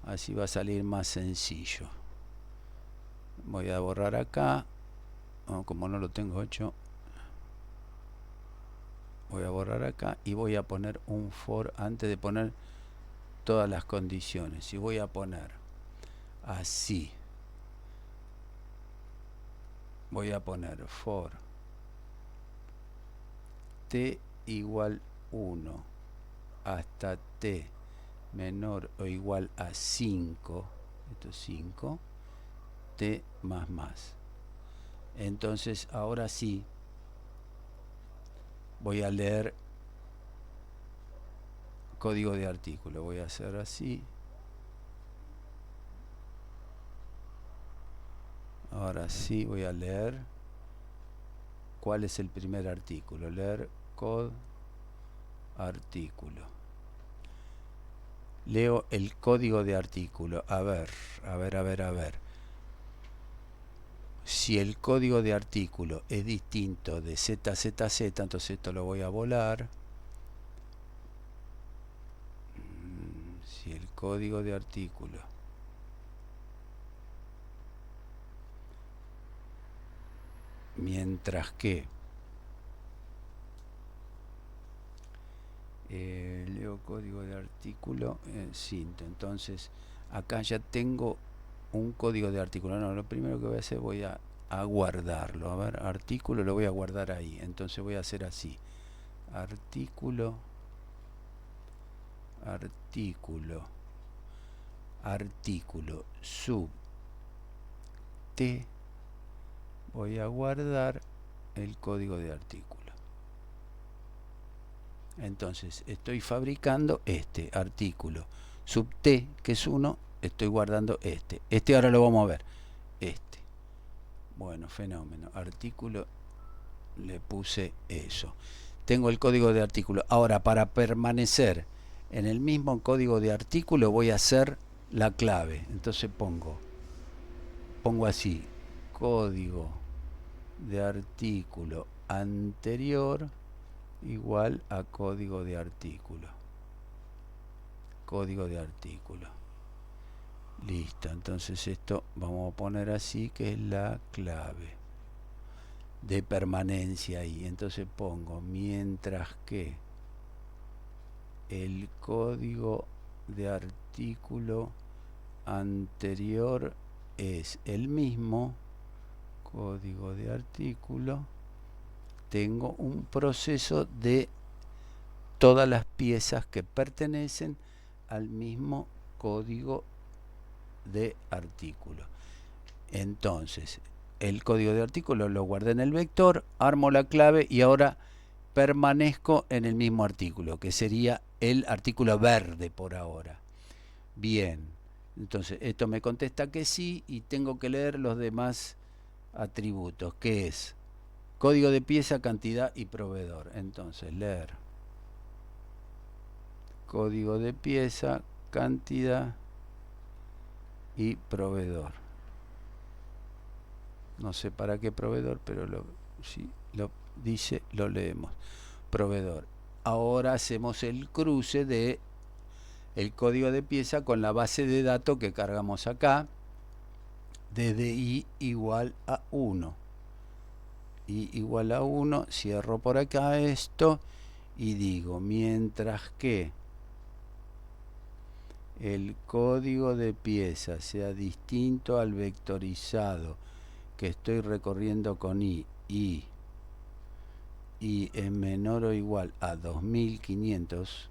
S1: Así va a salir más sencillo. Voy a borrar acá, como no lo tengo hecho, voy a borrar acá y voy a poner un for antes de poner todas las condiciones. Y voy a poner así. Voy a poner for t igual 1 hasta t menor o igual a 5. Esto es 5. T más. Entonces ahora sí voy a leer código de artículo. Voy a hacer así. Ahora sí voy a leer cuál es el primer artículo. Leer code artículo. Leo el código de artículo. A ver. Si el código de artículo es distinto de ZZZ, entonces esto lo voy a volar. Si el código de artículo mientras que leo código de artículo cinto. Entonces acá ya tengo un código de artículo. No, lo primero que voy a hacer, voy a guardarlo. A ver, artículo lo voy a guardar ahí. Entonces voy a hacer así. Artículo sub t. Voy a guardar el código de artículo. Entonces estoy fabricando este artículo sub t, que es 1. Estoy guardando este ahora lo vamos a ver, bueno, fenómeno. Artículo, le puse eso. Tengo el código de artículo. Ahora, para permanecer en el mismo código de artículo, voy a hacer la clave. Entonces pongo así, código de artículo anterior igual a código de artículo. Código de artículo. Listo, entonces esto vamos a poner así, que es la clave de permanencia ahí. Entonces pongo mientras que el código de artículo anterior es el mismo, código de artículo, tengo un proceso de todas las piezas que pertenecen al mismo código de artículo. Entonces, el código de artículo lo guardé en el vector, armo la clave y ahora permanezco en el mismo artículo, que sería el artículo verde por ahora. Bien, entonces esto me contesta que sí y tengo que leer los demás atributos, que es código de pieza, cantidad y proveedor. Entonces, leer código de pieza, cantidad y proveedor. No sé para qué proveedor, pero si lo dice, lo leemos. Proveedor. Ahora hacemos el cruce de el código de pieza con la base de datos que cargamos acá, desde i igual a 1. I igual a 1, cierro por acá esto y digo, mientras que el código de pieza sea distinto al vectorizado que estoy recorriendo con i es menor o igual a 2500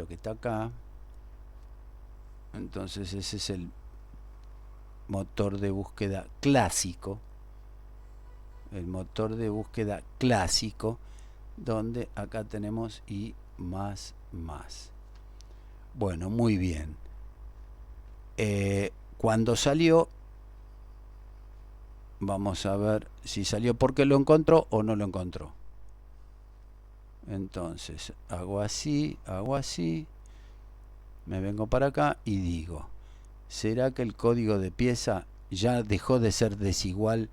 S1: que está acá, entonces ese es el motor de búsqueda clásico, el motor de búsqueda clásico, donde acá tenemos i más. Bueno, muy bien. Cuando salió, vamos a ver si salió porque lo encontró o no lo encontró. Entonces hago así, me vengo para acá y digo, ¿será que el código de pieza ya dejó de ser desigual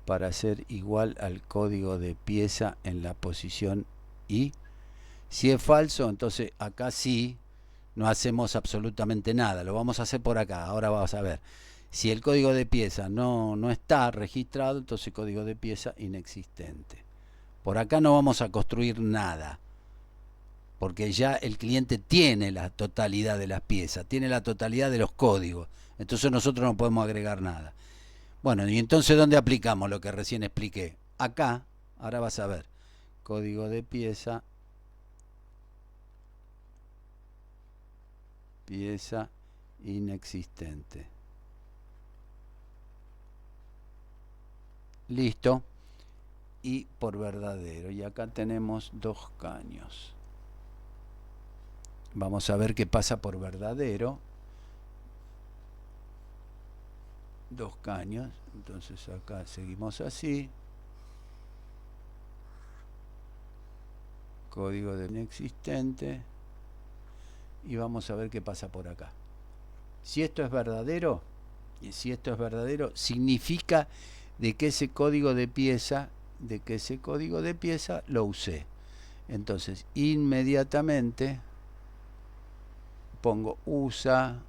S1: para ser igual al código de pieza en la posición i? Si es falso, entonces acá sí no hacemos absolutamente nada, lo vamos a hacer por acá. Ahora vamos a ver. Si el código de pieza no está registrado, entonces código de pieza inexistente. Por acá no vamos a construir nada, porque ya el cliente tiene la totalidad de las piezas, tiene la totalidad de los códigos, entonces nosotros no podemos agregar nada. Bueno, y entonces ¿dónde aplicamos lo que recién expliqué? Acá, ahora vas a ver, código de pieza, pieza inexistente. Listo. Y por verdadero. Y acá tenemos 2 caños. Vamos a ver qué pasa por verdadero. 2 caños. Entonces acá seguimos así. Código de inexistente. Y vamos a ver qué pasa por acá. Si esto es verdadero, significa de que ese código de pieza lo usé. Entonces, inmediatamente pongo usa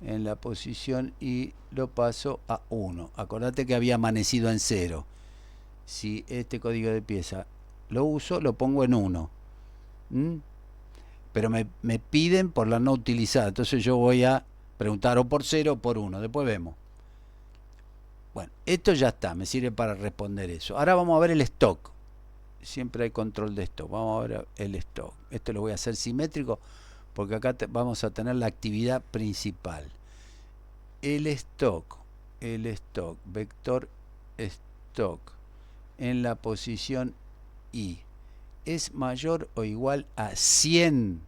S1: en la posición y lo paso a 1. Acordate que había amanecido en 0. Si este código de pieza lo uso, lo pongo en 1. Pero me piden por la no utilizada. Entonces yo voy a preguntar o por 0 o por 1. Después vemos. Bueno, esto ya está. Me sirve para responder eso. Ahora vamos a ver el stock. Siempre hay control de stock. Vamos a ver el stock. Esto lo voy a hacer simétrico porque acá vamos a tener la actividad principal. El stock, vector stock en la posición i es mayor o igual a 100,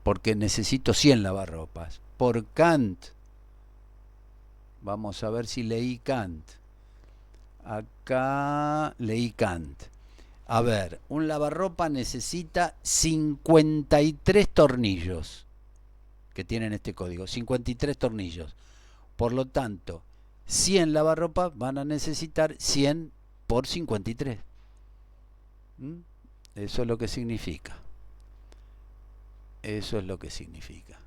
S1: porque necesito 100 lavarropas, por Kant. Vamos a ver si leí Kant. Acá leí Kant. A ver, un lavarropa necesita 53 tornillos que tienen este código, 53 tornillos. Por lo tanto, 100 lavarropas van a necesitar 100 por 53. ¿Mm? Eso es lo que significa. Eso es lo que significa.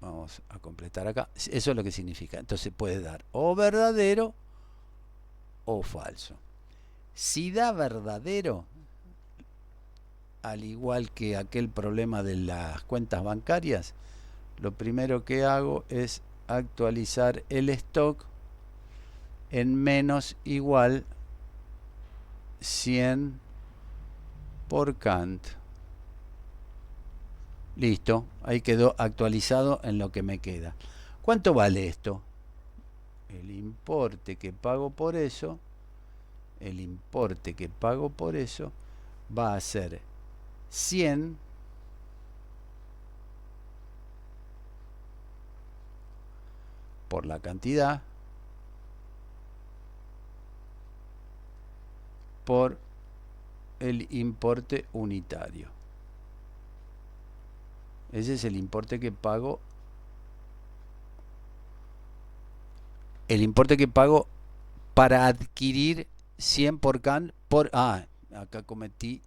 S1: Vamos a completar acá. Eso es lo que significa. Entonces puede dar o verdadero o falso. Si da verdadero, al igual que aquel problema de las cuentas bancarias, lo primero que hago es actualizar el stock en menos igual 100 por Kant. Listo, ahí quedó actualizado en lo que me queda. ¿Cuánto vale esto? El importe que pago por eso, va a ser 100 por la cantidad por el importe unitario. Ese es el importe que pago. El importe que pago para adquirir 100 por Kant por... acá cometí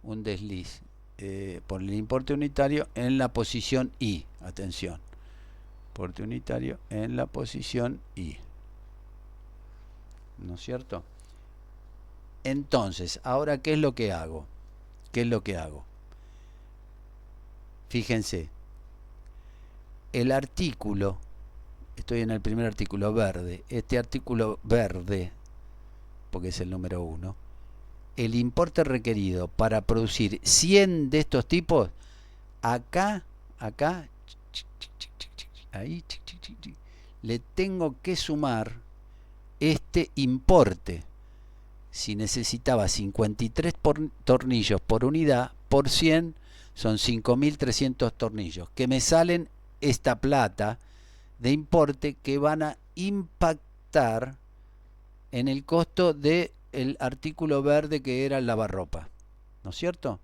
S1: un desliz. Por el importe unitario en la posición I. Atención. Importe unitario en la posición I. ¿No es cierto? Entonces, ahora, ¿qué es lo que hago? Fíjense, el artículo, estoy en el primer artículo verde, este artículo verde, porque es el número 1, el importe requerido para producir 100 de estos tipos, acá, ahí, le tengo que sumar este importe. Si necesitaba 53 tornillos por unidad, por 100 son 5.300 tornillos, que me salen esta plata de importe que van a impactar en el costo del artículo verde que era el lavarropa. ¿No es cierto?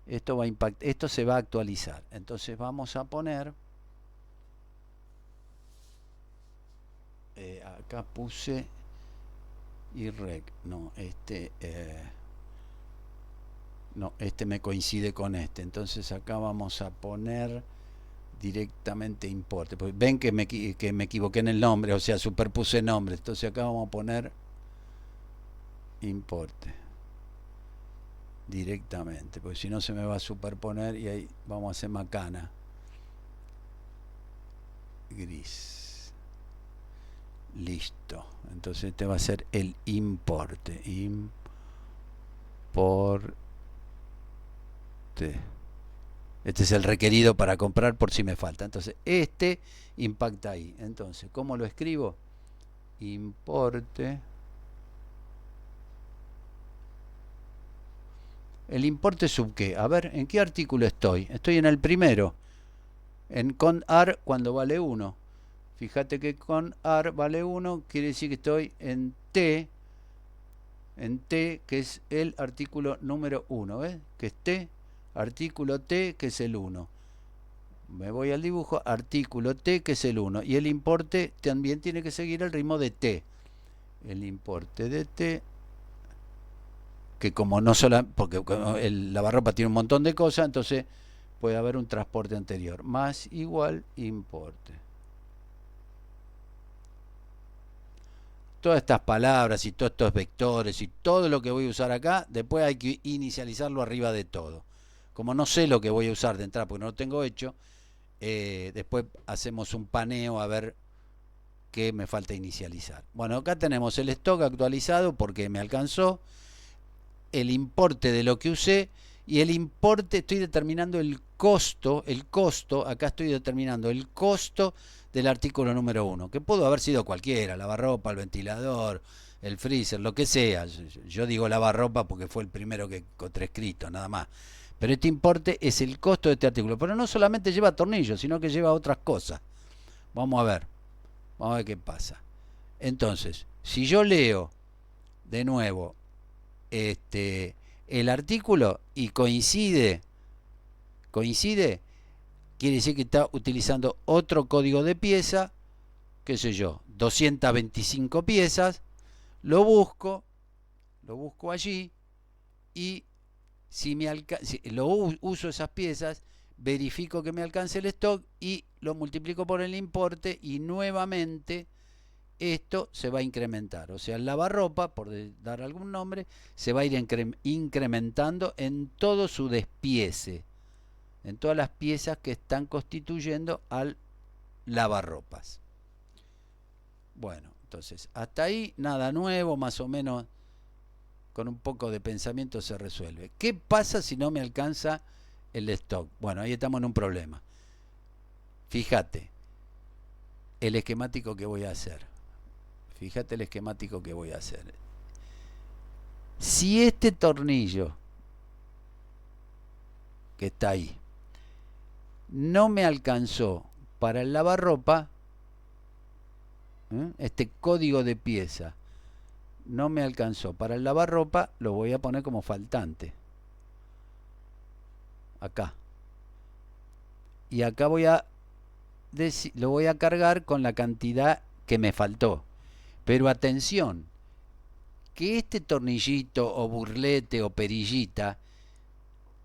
S1: Esto se va a actualizar. Entonces vamos a poner... acá puse... IREC. No, este me coincide con este. Entonces acá vamos a poner directamente importe. Pues ven que me equivoqué en el nombre, o sea, superpuse nombres. Entonces acá vamos a poner importe directamente, porque si no se me va a superponer y ahí vamos a hacer macana. Gris. Listo. Entonces este va a ser el importe. Este es el requerido para comprar por si me falta. Entonces este impacta ahí. Entonces, ¿cómo lo escribo? Importe. ¿El importe sub qué? A ver, ¿en qué artículo estoy? Estoy en el primero. En con AR cuando vale 1. Fíjate que con AR vale 1, quiere decir que estoy en T, que es el artículo número 1, ¿ves? Que es T, artículo T, que es el 1. Me voy al dibujo, artículo T, que es el 1. Y el importe también tiene que seguir el ritmo de T. El importe de T, que como no solo, porque el lavarropa tiene un montón de cosas, entonces puede haber un transporte anterior. Más igual importe. Todas estas palabras y todos estos vectores y todo lo que voy a usar acá, después hay que inicializarlo arriba de todo. Como no sé lo que voy a usar de entrada porque no lo tengo hecho, después hacemos un paneo a ver qué me falta inicializar. Bueno, acá tenemos el stock actualizado porque me alcanzó, el importe de lo que usé y el importe, estoy determinando el costo, acá estoy determinando el costo del artículo número 1, que pudo haber sido cualquiera, lavarropa, el ventilador, el freezer, lo que sea. Yo digo lavarropa porque fue el primero que encontré escrito, nada más. Pero este importe es el costo de este artículo. Pero no solamente lleva tornillos, sino que lleva otras cosas. Vamos a ver qué pasa. Entonces, si yo leo de nuevo el artículo y coincide, quiere decir que está utilizando otro código de pieza, qué sé yo, 225 piezas, Lo busco allí y si uso esas piezas, verifico que me alcance el stock y lo multiplico por el importe y nuevamente esto se va a incrementar. O sea, el lavarropa, por dar algún nombre, se va a ir incrementando en todo su despiece, en todas las piezas que están constituyendo al lavarropas. Bueno, entonces, hasta ahí nada nuevo, más o menos con un poco de pensamiento se resuelve. ¿Qué pasa si no me alcanza el stock? Bueno, ahí estamos en un problema. Fíjate el esquemático que voy a hacer. Fíjate el esquemático que voy a hacer. Si este tornillo que está ahí no me alcanzó para el lavarropa, este código de pieza no me alcanzó para el lavarropa, lo voy a poner como faltante. Acá. Y acá lo voy a cargar con la cantidad que me faltó. Pero atención, que este tornillito o burlete o perillita,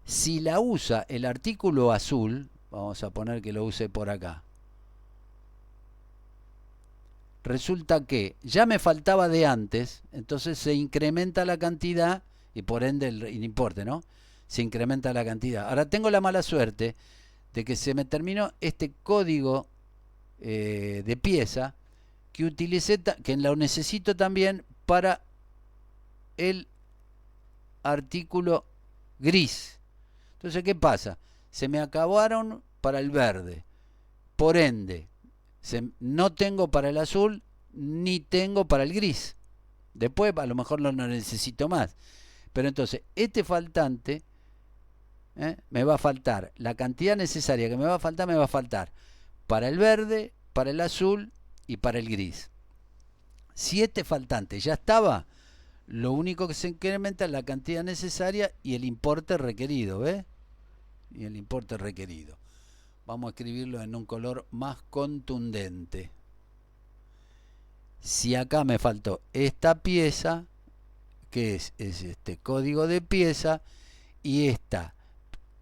S1: si la usa el artículo azul, vamos a poner que lo use por acá, resulta que ya me faltaba de antes, entonces se incrementa la cantidad y por ende el importe, ¿no? Se incrementa la cantidad. Ahora tengo la mala suerte de que se me terminó este código de pieza que utilicé, que lo necesito también para el artículo gris. Entonces, ¿qué pasa? Se me acabaron para el verde. Por ende, no tengo para el azul ni tengo para el gris. Después a lo mejor no lo necesito más. Pero entonces, este faltante me va a faltar. La cantidad necesaria que me va a faltar para el verde, para el azul y para el gris. Si este faltante ya estaba, lo único que se incrementa es la cantidad necesaria y el importe requerido, ¿ves? Y el importe requerido. Vamos a escribirlo en un color más contundente. Si acá me faltó esta pieza, que es este código de pieza, y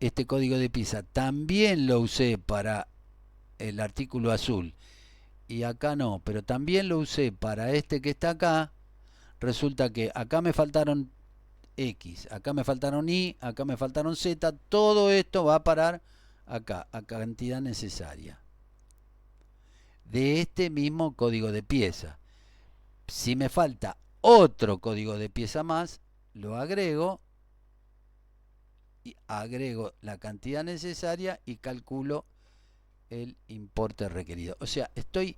S1: este código de pieza también lo usé para el artículo azul, y acá no, pero también lo usé para este que está acá, resulta que acá me faltaron X, acá me faltaron Y, acá me faltaron Z, todo esto va a parar acá, a cantidad necesaria de este mismo código de pieza. Si me falta otro código de pieza más, lo agrego y agrego la cantidad necesaria y calculo el importe requerido. O sea, estoy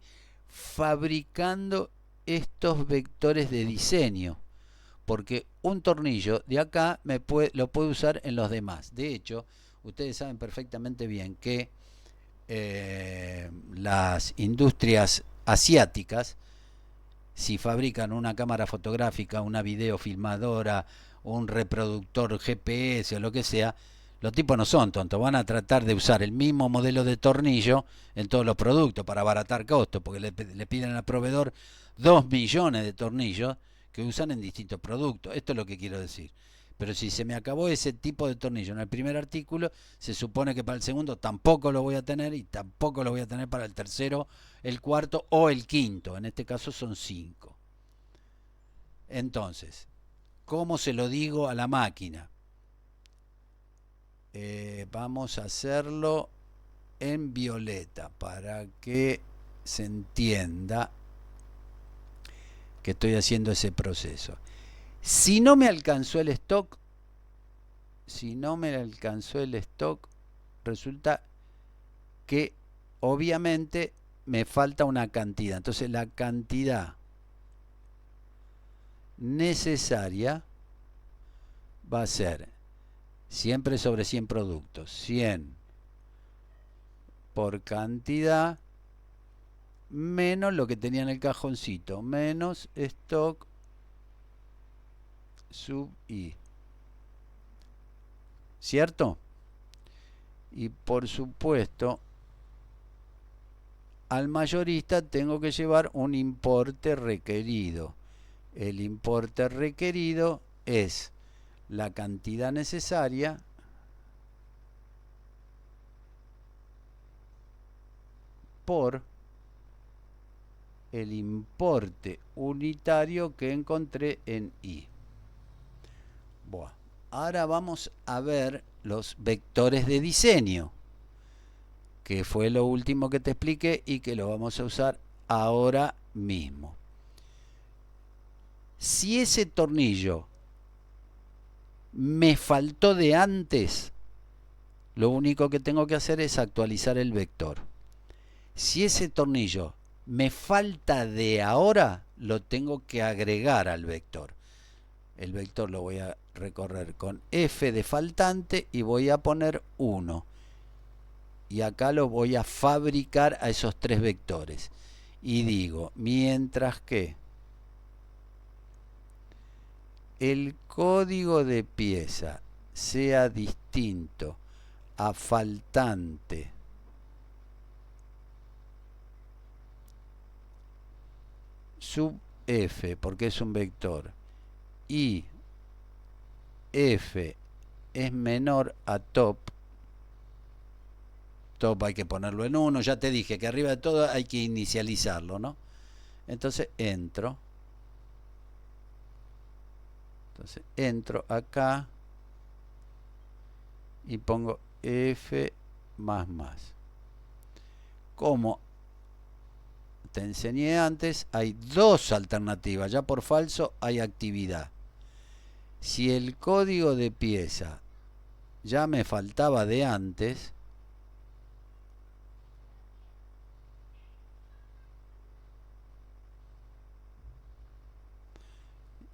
S1: fabricando estos vectores de diseño, porque un tornillo de acá lo puedo usar en los demás. De hecho, ustedes saben perfectamente bien que las industrias asiáticas, si fabrican una cámara fotográfica, una videofilmadora, un reproductor GPS o lo que sea, los tipos no son tontos, van a tratar de usar el mismo modelo de tornillo en todos los productos para abaratar costos, porque le piden al proveedor 2 millones de tornillos que usan en distintos productos. Esto es lo que quiero decir. Pero si se me acabó ese tipo de tornillo en el primer artículo, se supone que para el segundo tampoco lo voy a tener y tampoco lo voy a tener para el tercero, el cuarto o el quinto. En este caso son 5. Entonces, ¿cómo se lo digo a la máquina? Vamos a hacerlo en violeta para que se entienda que estoy haciendo ese proceso. Si no me alcanzó el stock, resulta que obviamente me falta una cantidad. Entonces la cantidad necesaria va a ser siempre sobre 100 productos. 100 por cantidad menos lo que tenía en el cajoncito, menos stock sub I. ¿Cierto? Y por supuesto, al mayorista tengo que llevar un importe requerido. El importe requerido es la cantidad necesaria por el importe unitario que encontré en I. Bueno, ahora vamos a ver los vectores de diseño, que fue lo último que te expliqué y que lo vamos a usar ahora mismo. Si ese tornillo me faltó de antes, lo único que tengo que hacer es actualizar el vector. Si ese tornillo me falta de ahora, lo tengo que agregar al vector. El vector lo voy a recorrer con f de faltante y voy a poner 1. Y acá lo voy a fabricar a esos 3 vectores. Y digo, mientras que el código de pieza sea distinto a faltante sub f, porque es un vector, y f es menor a top hay que ponerlo en 1, ya te dije que arriba de todo hay que inicializarlo, ¿no? Entonces entro acá y pongo f más. Como te enseñé antes, hay 2 alternativas, ya por falso hay actividad. Si el código de pieza ya me faltaba de antes,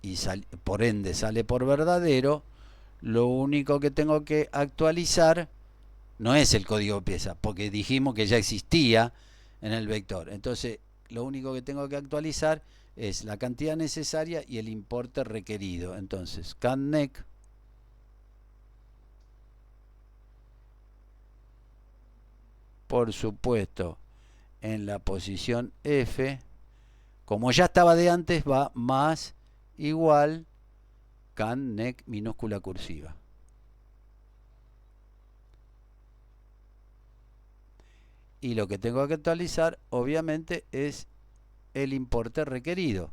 S1: y por ende sale por verdadero, lo único que tengo que actualizar no es el código de pieza, porque dijimos que ya existía en el vector. Entonces, lo único que tengo que actualizar es la cantidad necesaria y el importe requerido. Entonces, cannec por supuesto en la posición F, como ya estaba de antes, va más igual cannec minúscula cursiva. Y lo que tengo que actualizar obviamente es el importe requerido.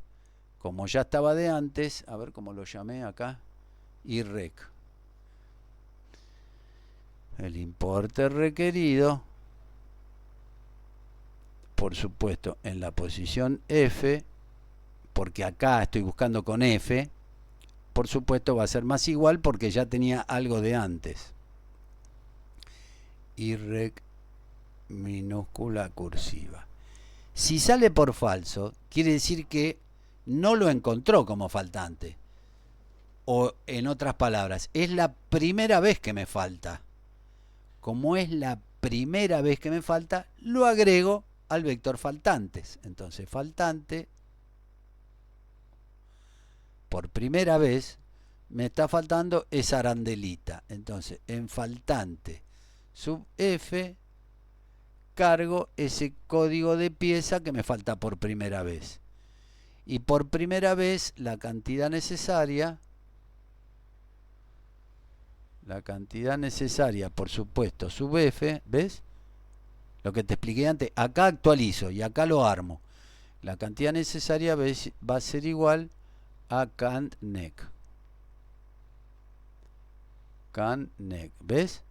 S1: Como ya estaba de antes, a ver cómo lo llamé acá, IREC. El importe requerido, por supuesto, en la posición F, porque acá estoy buscando con F, por supuesto va a ser más igual porque ya tenía algo de antes. IREC minúscula cursiva. Si sale por falso, quiere decir que no lo encontró como faltante. O en otras palabras, es la primera vez que me falta. Como es la primera vez que me falta, lo agrego al vector faltantes. Entonces, faltante, por primera vez, me está faltando esa arandelita. Entonces, en faltante sub f, cargo ese código de pieza que me falta por primera vez. Y por primera vez, la cantidad necesaria, por supuesto, sub f, ¿ves? Lo que te expliqué antes, acá actualizo y acá lo armo. La cantidad necesaria va a ser igual a cannec. Cannec, ¿ves?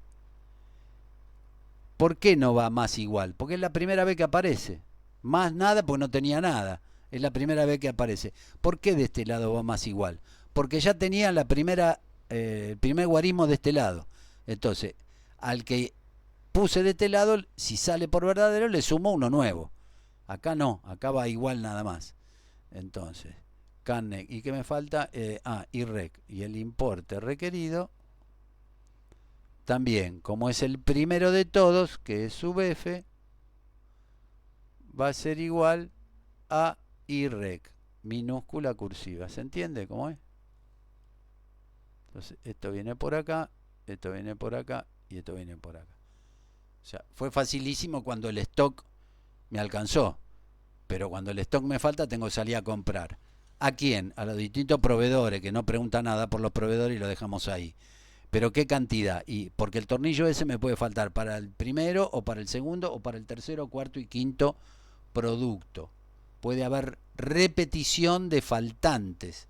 S1: ¿Por qué no va más igual? Porque es la primera vez que aparece. Más nada, porque no tenía nada. Es la primera vez que aparece. ¿Por qué de este lado va más igual? Porque ya tenía el primer guarismo de este lado. Entonces, al que puse de este lado, si sale por verdadero, le sumo uno nuevo. Acá no, acá va igual nada más. Entonces, cannec. ¿Y qué me falta? IREC. Y el importe requerido, también, como es el primero de todos, que es sub f, va a ser igual a IREC, minúscula cursiva. ¿Se entiende cómo es? Entonces, esto viene por acá, esto viene por acá y esto viene por acá. O sea, fue facilísimo cuando el stock me alcanzó, pero cuando el stock me falta tengo que salir a comprar. ¿A quién? A los distintos proveedores, que no pregunta nada por los proveedores y lo dejamos ahí. Pero ¿qué cantidad? Y porque el tornillo ese me puede faltar para el primero o para el segundo o para el tercero, cuarto y quinto producto. Puede haber repetición de faltantes.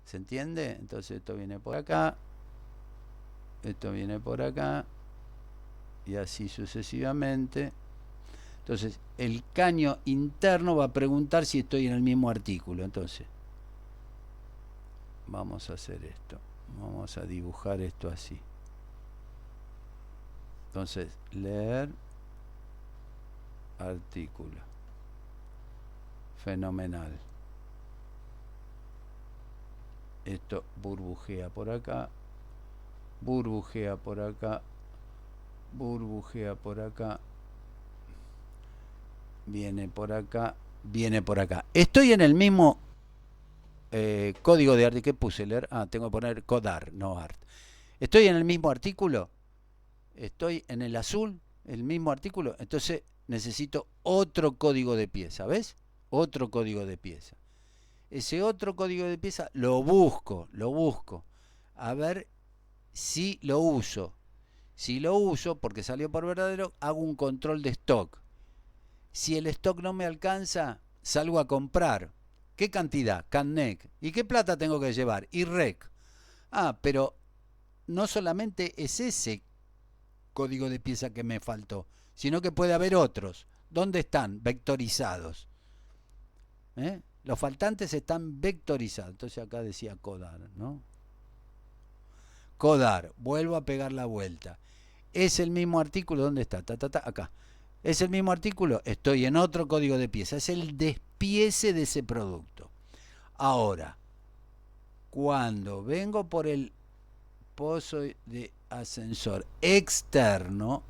S1: ¿Se entiende? Entonces esto viene por acá, esto viene por acá y así sucesivamente. Entonces el caño interno va a preguntar si estoy en el mismo artículo. Entonces vamos a hacer esto. Vamos a dibujar esto así. Entonces, leer artículo. Fenomenal. Esto burbujea por acá. Burbujea por acá. Burbujea por acá. Viene por acá. Viene por acá. Estoy en el mismo código de arte que puse. Leer. Tengo que poner codar, no art. Estoy en el mismo artículo. Estoy en el azul, el mismo artículo. Entonces necesito otro código de pieza. ¿Ves? Otro código de pieza. Ese otro código de pieza lo busco. A ver si lo uso. Si lo uso, porque salió por verdadero, hago un control de stock. Si el stock no me alcanza, salgo a comprar. ¿Qué cantidad? CanNec. ¿Y qué plata tengo que llevar? Y REC. Pero no solamente es ese código de pieza que me faltó, sino que puede haber otros. ¿Dónde están? Vectorizados. Los faltantes están vectorizados. Entonces acá decía codar, ¿no? Codar. Vuelvo a pegar la vuelta. Es el mismo artículo. ¿Dónde está? Acá. Es el mismo artículo. Estoy en otro código de pieza. Es el despiece de ese producto. Ahora, cuando vengo por el pozo de ascensor externo,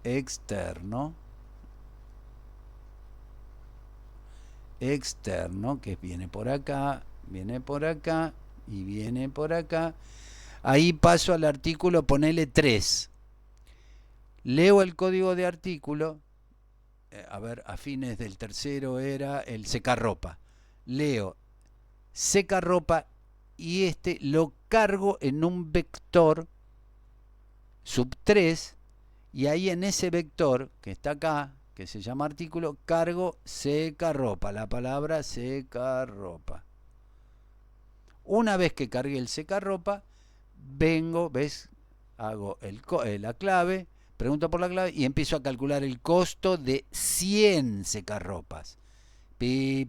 S1: que viene por acá y viene por acá, ahí paso al artículo, ponele 3. Leo el código de artículo, a fines del tercero era el secarropa. Leo secarropa y lo cargo en un vector sub 3 y ahí en ese vector que está acá, que se llama artículo, cargo secarropa, la palabra secarropa. Una vez que cargué el secarropa, vengo, ¿ves? Hago la clave, pregunto por la clave y empiezo a calcular el costo de 100 secarropas. Pi.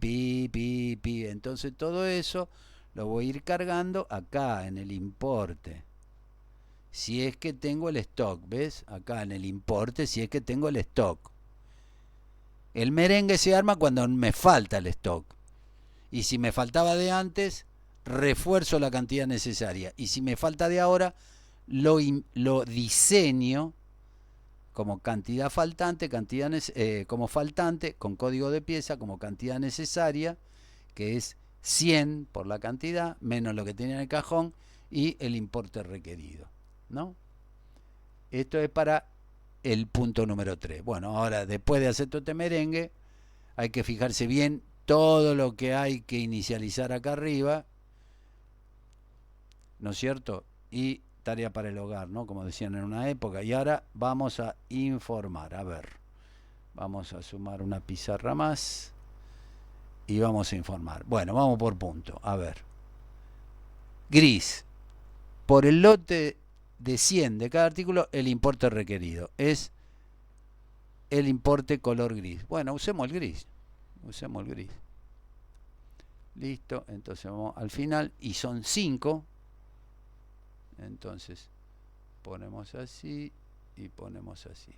S1: Entonces todo eso lo voy a ir cargando acá en el importe. Si es que tengo el stock, ¿ves? Acá en el importe, si es que tengo el stock. El merengue se arma cuando me falta el stock. Y si me faltaba de antes, refuerzo la cantidad necesaria. Y si me falta de ahora, lo diseño como cantidad faltante, como faltante, con código de pieza, como cantidad necesaria, que es 100 por la cantidad, menos lo que tenía en el cajón, y el importe requerido, ¿no? Esto es para el punto número 3. Bueno, ahora después de hacer todo este merengue, hay que fijarse bien todo lo que hay que inicializar acá arriba, ¿no es cierto? Y tarea para el hogar, ¿no? Como decían en una época. Y ahora vamos a informar. A ver, vamos a sumar una pizarra más y vamos a informar. Bueno, vamos por punto. A ver. Gris. Por el lote de 100 de cada artículo, el importe requerido es el importe color gris. Bueno, usemos el gris. Listo, entonces vamos al final y son 5. Entonces ponemos así y ponemos así.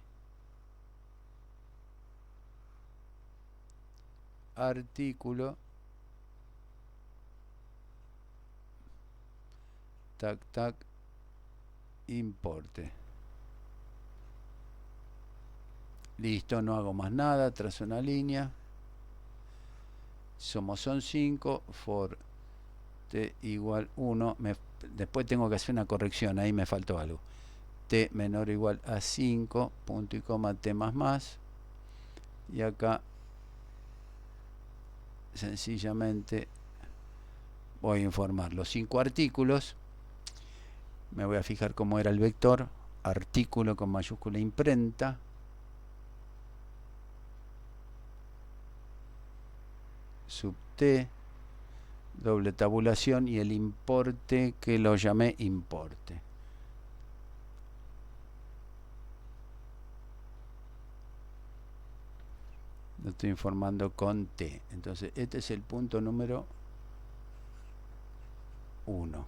S1: Artículo. Tac. Importe. Listo, no hago más nada, trazo una línea. Son 5, for t igual 1. Después tengo que hacer una corrección, ahí me faltó algo. T menor o igual a 5, punto y coma, t más. Y acá sencillamente voy a informar los 5 artículos. Me voy a fijar cómo era el vector. Artículo con mayúscula imprenta. Sub T. Doble tabulación y el importe que lo llamé importe. Lo estoy informando con T. Entonces este es el punto número 1.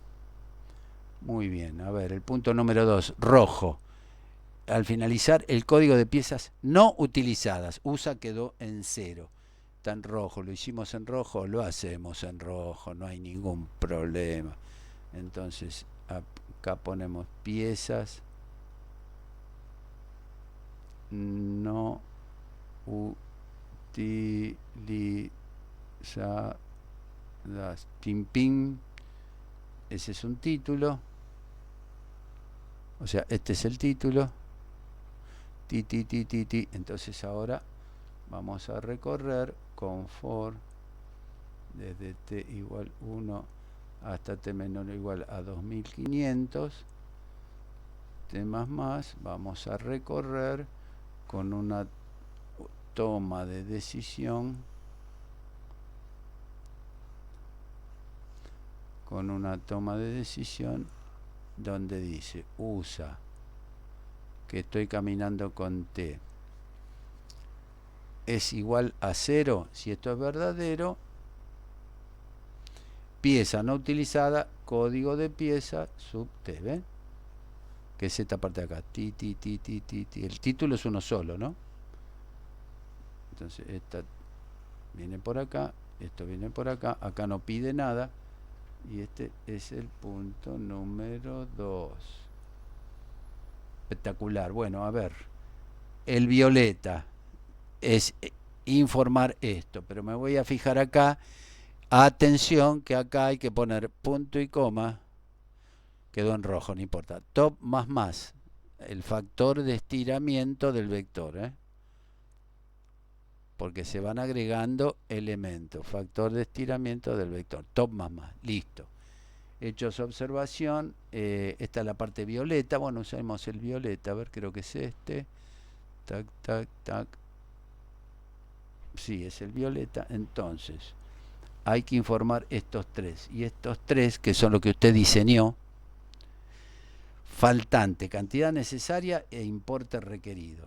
S1: Muy bien, a ver, el punto número 2, rojo. Al finalizar el código de piezas no utilizadas, USA quedó en 0. Está en rojo, lo hicimos en rojo, lo hacemos en rojo, no hay ningún problema. Entonces acá ponemos piezas no utilizadas. Pim pim. Ese es un título. O sea, este es el título. Ti. Entonces ahora vamos a recorrer con for desde t igual 1 hasta t menor o igual a 2500. T más. Vamos a recorrer con una toma de decisión. Con una toma de decisión donde dice USA que estoy caminando con T es igual a 0. Si esto es verdadero, pieza no utilizada, código de pieza sub T, ¿ven? Que es esta parte de acá. Ti. El título es uno solo, ¿no? Entonces esta viene por acá, esto viene por acá, acá no pide nada. Y este es el punto número 2. Espectacular. Bueno, a ver. El violeta es informar esto, pero me voy a fijar acá. Atención que acá hay que poner punto y coma. Quedó en rojo, no importa. Top más. El factor de estiramiento del vector, ¿eh? Porque se van agregando elementos. Factor de estiramiento del vector. Top más. Listo. Hechos observación, esta es la parte violeta, bueno, usamos el violeta, a ver, creo que es este, tac, sí, es el violeta. Entonces hay que informar estos 3, y estos 3 que son lo que usted diseñó: faltante, cantidad necesaria e importe requerido.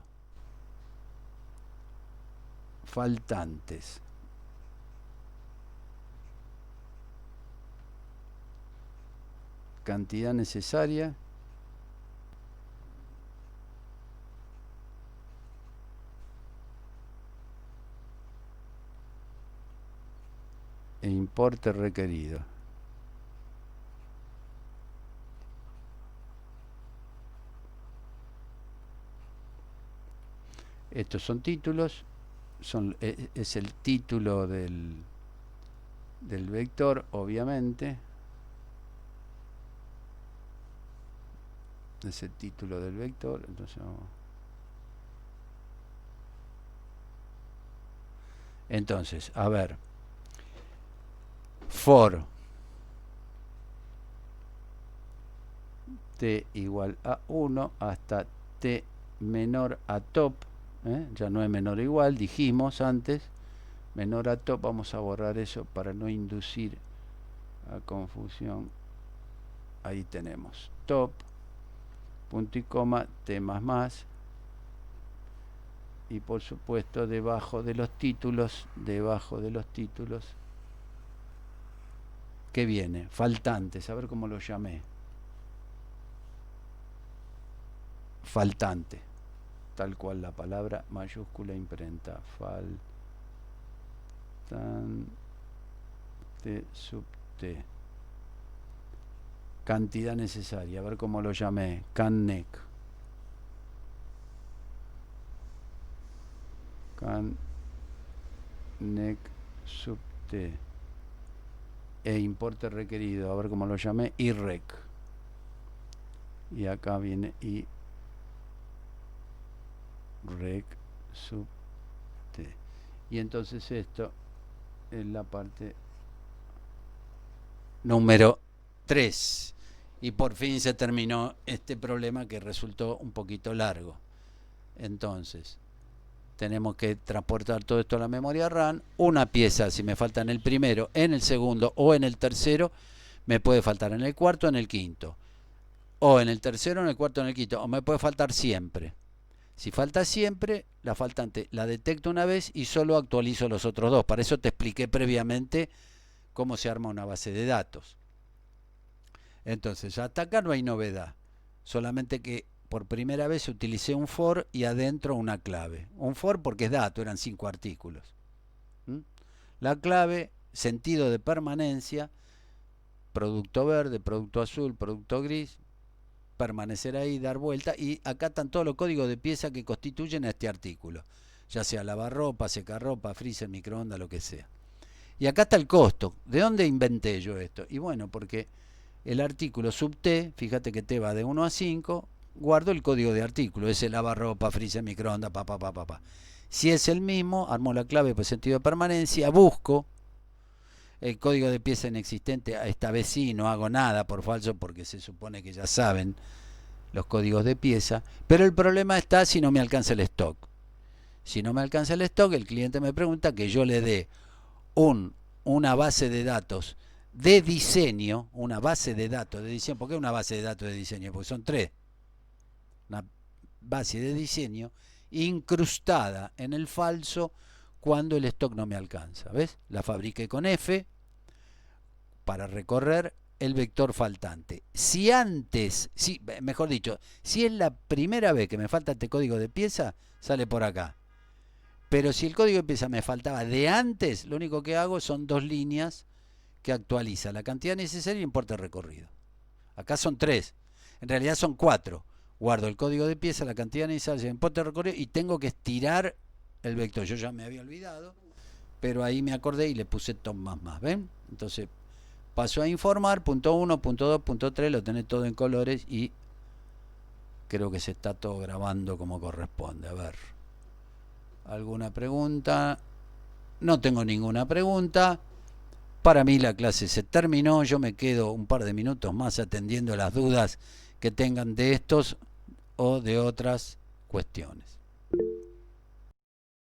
S1: Faltantes, cantidad necesaria e importe requerido. Estos son títulos, es el título del vector, obviamente. Es el título del vector, entonces vamos. Entonces, a ver, for t igual a 1 hasta t menor a top, ya no es menor o igual, dijimos antes, menor a top, vamos a borrar eso para no inducir a confusión. Ahí tenemos top, punto y coma, t más, y por supuesto debajo de los títulos, ¿qué viene? Faltantes, a ver cómo lo llamé. Faltante, tal cual la palabra, mayúscula imprenta. Faltante sub T. Cantidad necesaria, a ver cómo lo llamé. Cannec sub T. E importe requerido, a ver cómo lo llamé. IREC. Y acá viene IREC sub T. Y entonces esto es la parte número 3. Y por fin se terminó este problema que resultó un poquito largo. Entonces, tenemos que transportar todo esto a la memoria RAM. Una pieza, si me falta en el primero, en el segundo o en el tercero, me puede faltar en el cuarto o en el quinto. O en el tercero, en el cuarto o en el quinto. O me puede faltar siempre. Si falta siempre, la faltante la detecto una vez y solo actualizo los otros dos. Para eso te expliqué previamente cómo se arma una base de datos. Entonces, hasta acá no hay novedad. Solamente que por primera vez utilicé un for y adentro una clave. Un for porque es dato, eran 5 artículos. La clave, sentido de permanencia, producto verde, producto azul, producto gris, permanecer ahí, dar vuelta, y acá están todos los códigos de pieza que constituyen a este artículo, ya sea lavarropa, secarropa, freezer, microondas, lo que sea. Y acá está el costo. ¿De dónde inventé yo esto? Y bueno, porque el artículo sub T, fíjate que T va de 1 a 5, guardo el código de artículo, ese lavarropa, freezer, microondas, Si es el mismo, armo la clave por sentido de permanencia, busco el código de pieza inexistente, esta vez sí, no hago nada por falso porque se supone que ya saben los códigos de pieza, pero el problema está si no me alcanza el stock. Si no me alcanza el stock, el cliente me pregunta que yo le dé una base de datos de diseño, una base de datos de diseño. ¿Por qué una base de datos de diseño? Porque son 3. Una base de diseño incrustada en el falso cuando el stock no me alcanza. ¿Ves? La fabriqué con F para recorrer el vector faltante. Si antes, mejor dicho, si es la primera vez que me falta este código de pieza, sale por acá. Pero si el código de pieza me faltaba de antes, lo único que hago son 2 líneas que actualiza la cantidad necesaria y importe recorrido. Acá son 3, en realidad son 4. Guardo el código de pieza, la cantidad necesaria, el importe recorrido y tengo que estirar el vector. Yo ya me había olvidado, pero ahí me acordé y le puse tom más. ¿Ven? Entonces paso a informar, punto 1, punto 2, punto 3, lo tenés todo en colores y creo que se está todo grabando como corresponde. A ver, ¿alguna pregunta? No tengo ninguna pregunta. Para mí la clase se terminó. Yo me quedo un par de minutos más atendiendo las dudas que tengan de estos o de otras cuestiones.